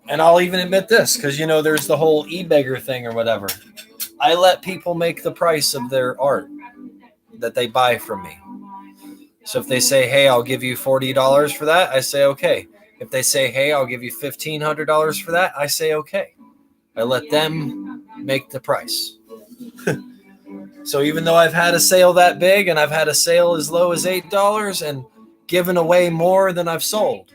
And I'll even admit this, because, there's the whole e-beggar thing or whatever. I let people make the price of their art that they buy from me. So if they say, hey, I'll give you $40 for that, I say, okay. If they say, hey, I'll give you $1,500 for that, I say, okay. I let them make the price. So even though I've had a sale that big and I've had a sale as low as $8 and given away more than I've sold,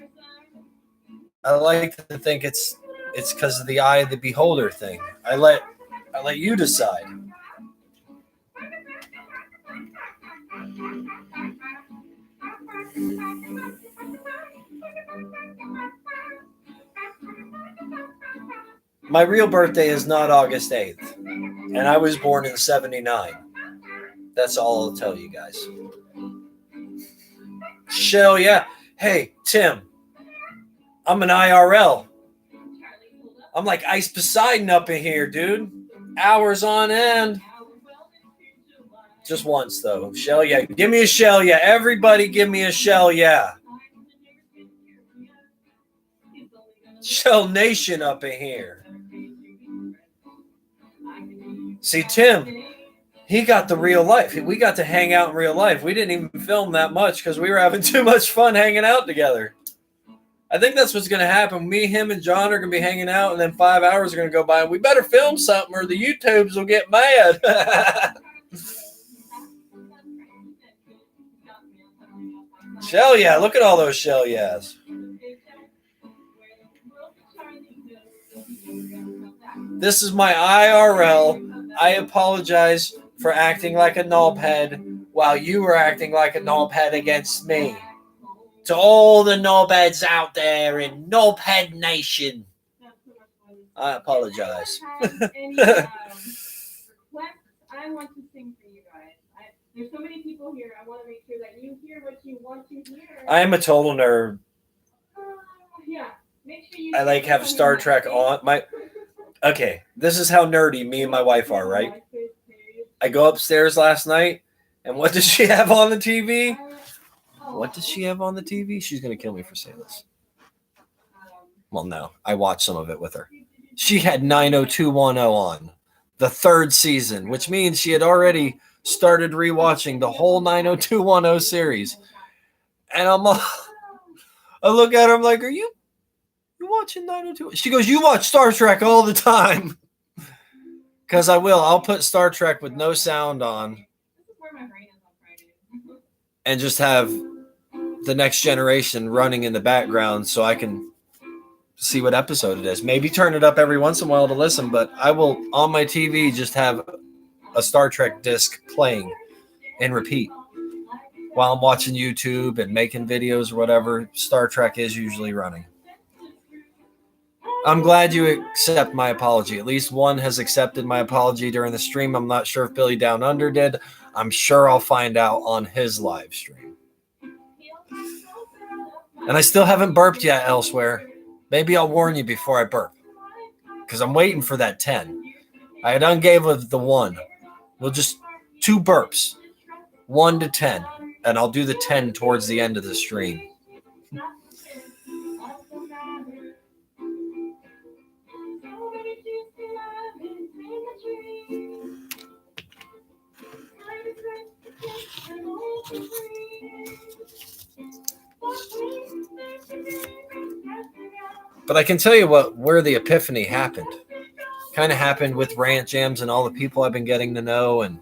I like to think it's because of the eye of the beholder thing. I let you decide. My real birthday is not August 8th, and I was born in 79. That's all I'll tell you guys. Shell, yeah. Hey, Tim, I'm an IRL. I'm like Ice Poseidon up in here, dude. Hours on end. Just once, though. Shell, yeah. Give me a shell, yeah. Everybody give me a shell, yeah. Shell Nation up in here. See, Tim, he got the real life. We got to hang out in real life. We didn't even film that much because we were having too much fun hanging out together. I think that's what's going to happen. Me, him, and John are going to be hanging out, and then 5 hours are going to go by. And we better film something or the YouTubes will get mad. Shell yeah. Look at all those shell yes. This is my IRL. I apologize for acting like a knobhead while you were acting like a knobhead against me. To all the knobheads out there in Knobhead Nation, I apologize. Any requests? I want to sing for you guys. There's so many people here. I want to make sure that you hear what you want to hear. I am a total nerd. Yeah. Make sure you. I like have Star Trek on my. Okay, this is how nerdy me and my wife are, right? I go upstairs last night, and what does she have on the TV? What does she have on the TV? She's going to kill me for saying this. Well, no. I watched some of it with her. She had 90210 on. The 3rd season, which means she had already started rewatching the whole 90210 series. And I look at her, I'm like, are you watching 902? She goes, you watch Star Trek all the time. Because I will. I'll put Star Trek with no sound on. And just have the Next Generation running in the background so I can see what episode it is. Maybe turn it up every once in a while to listen, but I will, on my TV, just have a Star Trek disc playing and repeat. While I'm watching YouTube and making videos or whatever, Star Trek is usually running. I'm glad you accept my apology. At least one has accepted my apology during the stream. I'm not sure if Billy Down Under did. I'm sure I'll find out on his live stream. And I still haven't burped yet elsewhere. Maybe I'll warn you before I burp. Because I'm waiting for that 10. I done gave with the 1. We'll just 2 burps. 1 to 10. And I'll do the 10 towards the end of the stream. But I can tell you where the epiphany happened. Kind of happened with Rant Jams and all the people I've been getting to know. And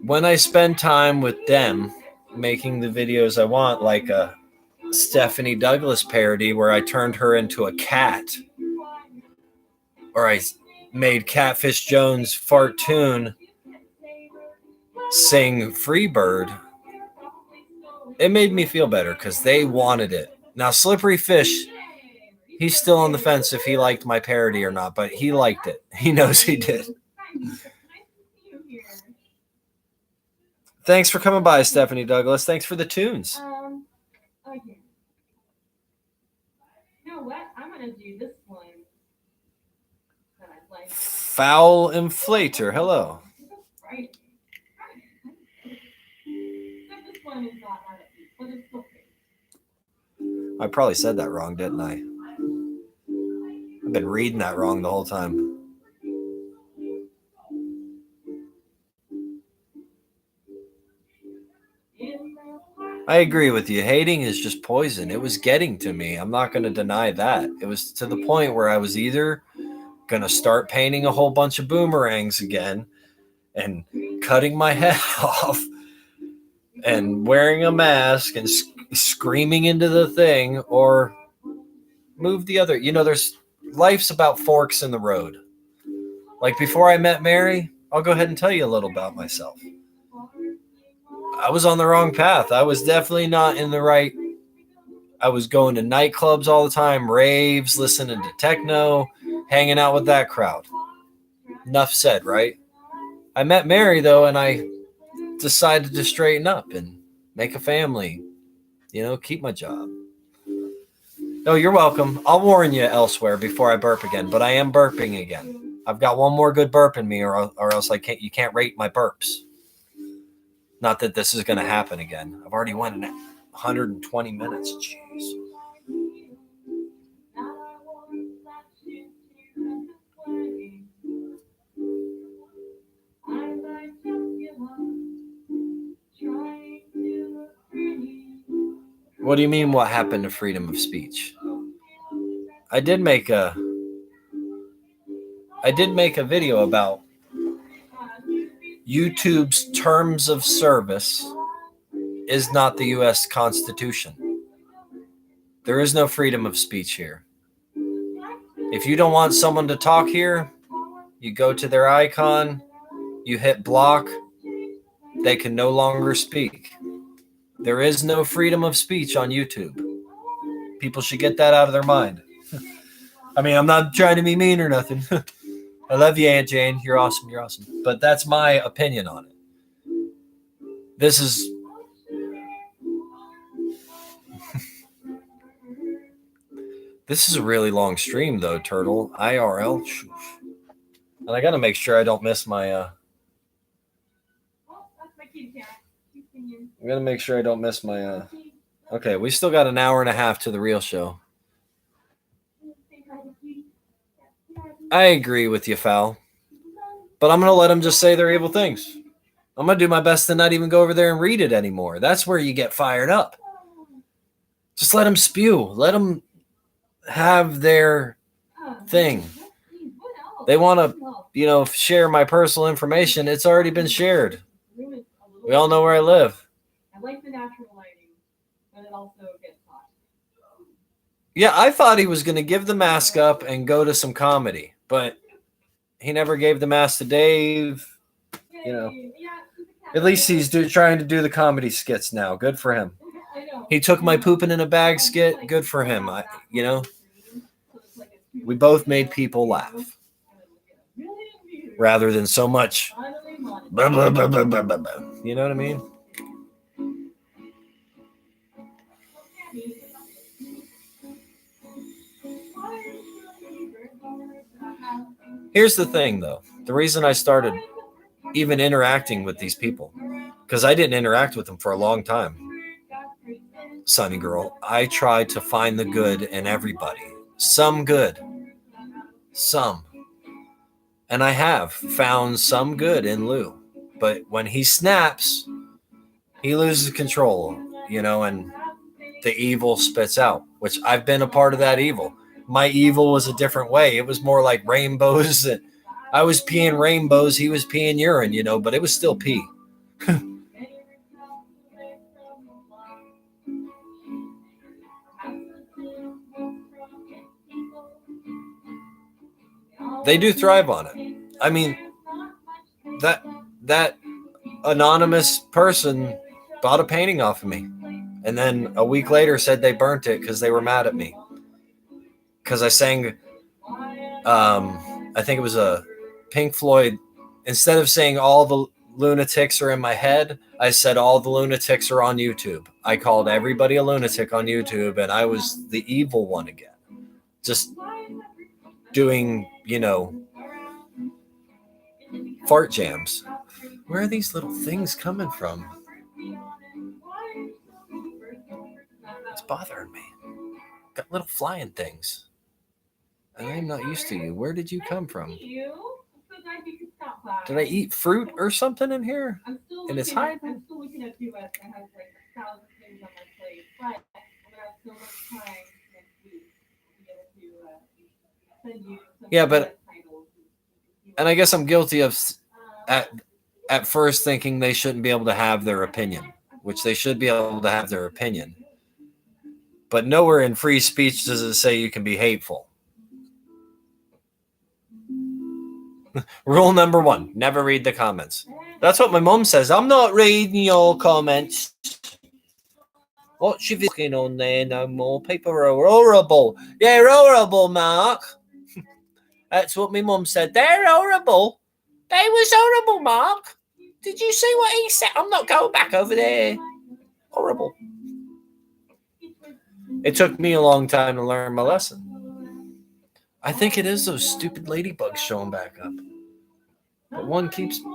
when I spend time with them making the videos I want, like a Stephanie Douglas parody where I turned her into a cat, or I made Catfish Jones Fartoon sing Freebird, it made me feel better because they wanted it. Now, Slippery Fish, he's still on the fence if he liked my parody or not, but he liked it. He knows he did. Thanks for coming by, Stephanie Douglas. Thanks for the tunes. Okay. You know what? I'm going to do this one that I like. Foul Inflator. Hello. Right. This one is not artist, but it's okay. I probably said that wrong, didn't I? I've been reading that wrong the whole time. I agree with you. Hating is just poison. It was getting to me. I'm not going to deny that. It was to the point where I was either going to start painting a whole bunch of boomerangs again and cutting my head off and wearing a mask and screaming into the thing, or move the other. You know, life's about forks in the road. Like before I met Mary, I'll go ahead and tell you a little about myself. I was on the wrong path. I was definitely not in the right. I was going to nightclubs all the time, raves, listening to techno, hanging out with that crowd. Enough said, right? I met Mary, though, and I decided to straighten up and make a family. You know, keep my job. No, you're welcome. I'll warn you elsewhere before I burp again, but I am burping again. I've got one more good burp in me, or else you can't rate my burps. Not that this is going to happen again. I've already went 120 minutes. Jeez. What do you mean? What happened to freedom of speech? I did make a video about YouTube's terms of service is not the U.S. Constitution. There is no freedom of speech here. If you don't want someone to talk here, you go to their icon, you hit block, they can no longer speak. There is no freedom of speech on YouTube. People should get that out of their mind. I mean, I'm not trying to be mean or nothing. I love you, Aunt Jane. You're awesome. You're awesome. But that's my opinion on it. This is... This is a really long stream, though, Turtle. IRL. And I got to make sure I don't miss my... I got to make sure I don't miss my... Okay, we still got an hour and a half to the real show. I agree with you, Foul. But I'm going to let them just say their evil things. I'm going to do my best to not even go over there and read it anymore. That's where you get fired up. Just let them spew. Let them have their thing. They want to, share my personal information. It's already been shared. We all know where I live. I like the natural lighting, but it also gets hot. Yeah, I thought he was going to give the mask up and go to some comedy, but he never gave the mask to Dave. At least he's trying to do the comedy skits now. Good for him. He took my pooping in a bag skit. Good for him. We both made people laugh rather than so much. Blah, blah, blah, blah, blah, blah, blah. You know what I mean? Here's the thing, though. The reason I started even interacting with these people, because I didn't interact with them for a long time. Sunny girl, I try to find the good in everybody. Some good. Some. And I have found some good in Lou. But when he snaps, he loses control, and the evil spits out, which I've been a part of that evil. My evil was a different way. It was more like rainbows. I was peeing rainbows. He was peeing urine, but it was still pee. They do thrive on it. I mean, that anonymous person bought a painting off of me. And then a week later said they burnt it because they were mad at me. Because I sang, I think it was a Pink Floyd. Instead of saying all the lunatics are in my head, I said all the lunatics are on YouTube. I called everybody a lunatic on YouTube, and I was the evil one again. Just doing, fart jams. Where are these little things coming from? It's bothering me. Got little flying things. And I'm not used to you. Where did you come from? Did I eat fruit or something in here? And it's hiding? I'm still looking at you. I have like 1,000 things on my plate, but I'm gonna have so much time next week to be able to send you some titles. And I guess I'm guilty of at first thinking they shouldn't be able to have their opinion, which they should be able to have their opinion. But nowhere in free speech does it say you can be hateful. Rule number 1, never read the comments. That's what my mom says. I'm not reading your comments. What's you looking on there no more? People are horrible. They're horrible, Mark. That's what my mum said. They're horrible. They was horrible, Mark. Did you see what he said? I'm not going back over there. Horrible. It took me a long time to learn my lesson. I think it is those stupid ladybugs showing back up. But one keeps... We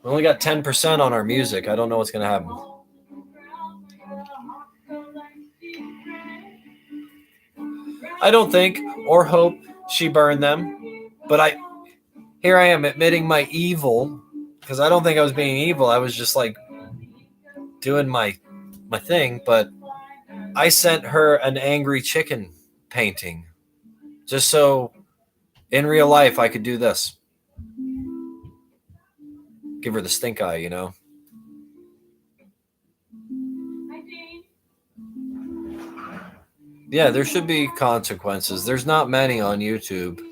only got 10% on our music. I don't know what's going to happen. I don't think or hope she burned them. But here I am admitting my evil because I don't think I was being evil. I was just like doing my thing. But I sent her an angry chicken painting just so in real life I could do this. Give her the stink eye, you know. Hi, Jane. Yeah, there should be consequences. There's not many on YouTube.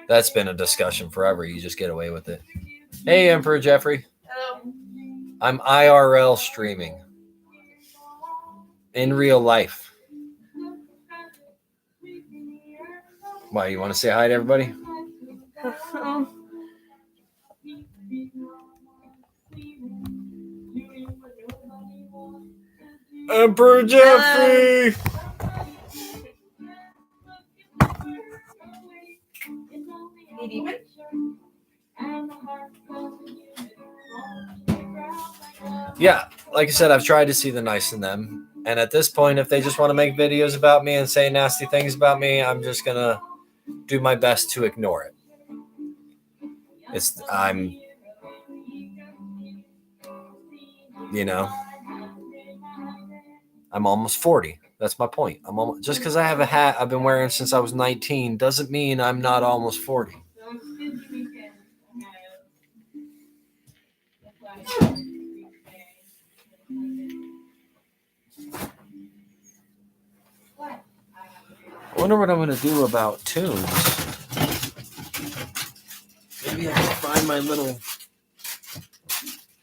That's been a discussion forever. You just get away with it. Hey, Emperor Jeffrey. Hello. I'm IRL streaming in real life. Why, you want to say hi to everybody? Emperor Jeffrey! Need even? Yeah, like I said, I've tried to see the nice in them. And at this point, if they just want to make videos about me and say nasty things about me, I'm just going to do my best to ignore it. I'm almost 40. That's my point. Just because I have a hat I've been wearing since I was 19 doesn't mean I'm not almost 40. I wonder what I'm going to do about tunes. Maybe I can find my little...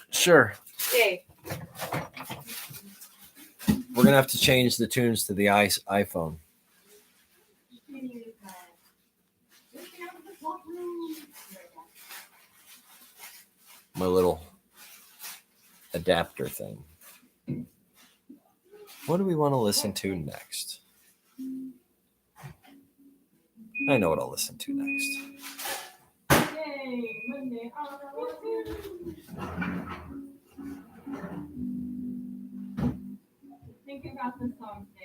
Sure. Yay. We're going to have to change the tunes to the iPhone. My little adapter thing. What do we want to listen to next? I know what I'll listen to next. Yay, Monday. Think about the song today.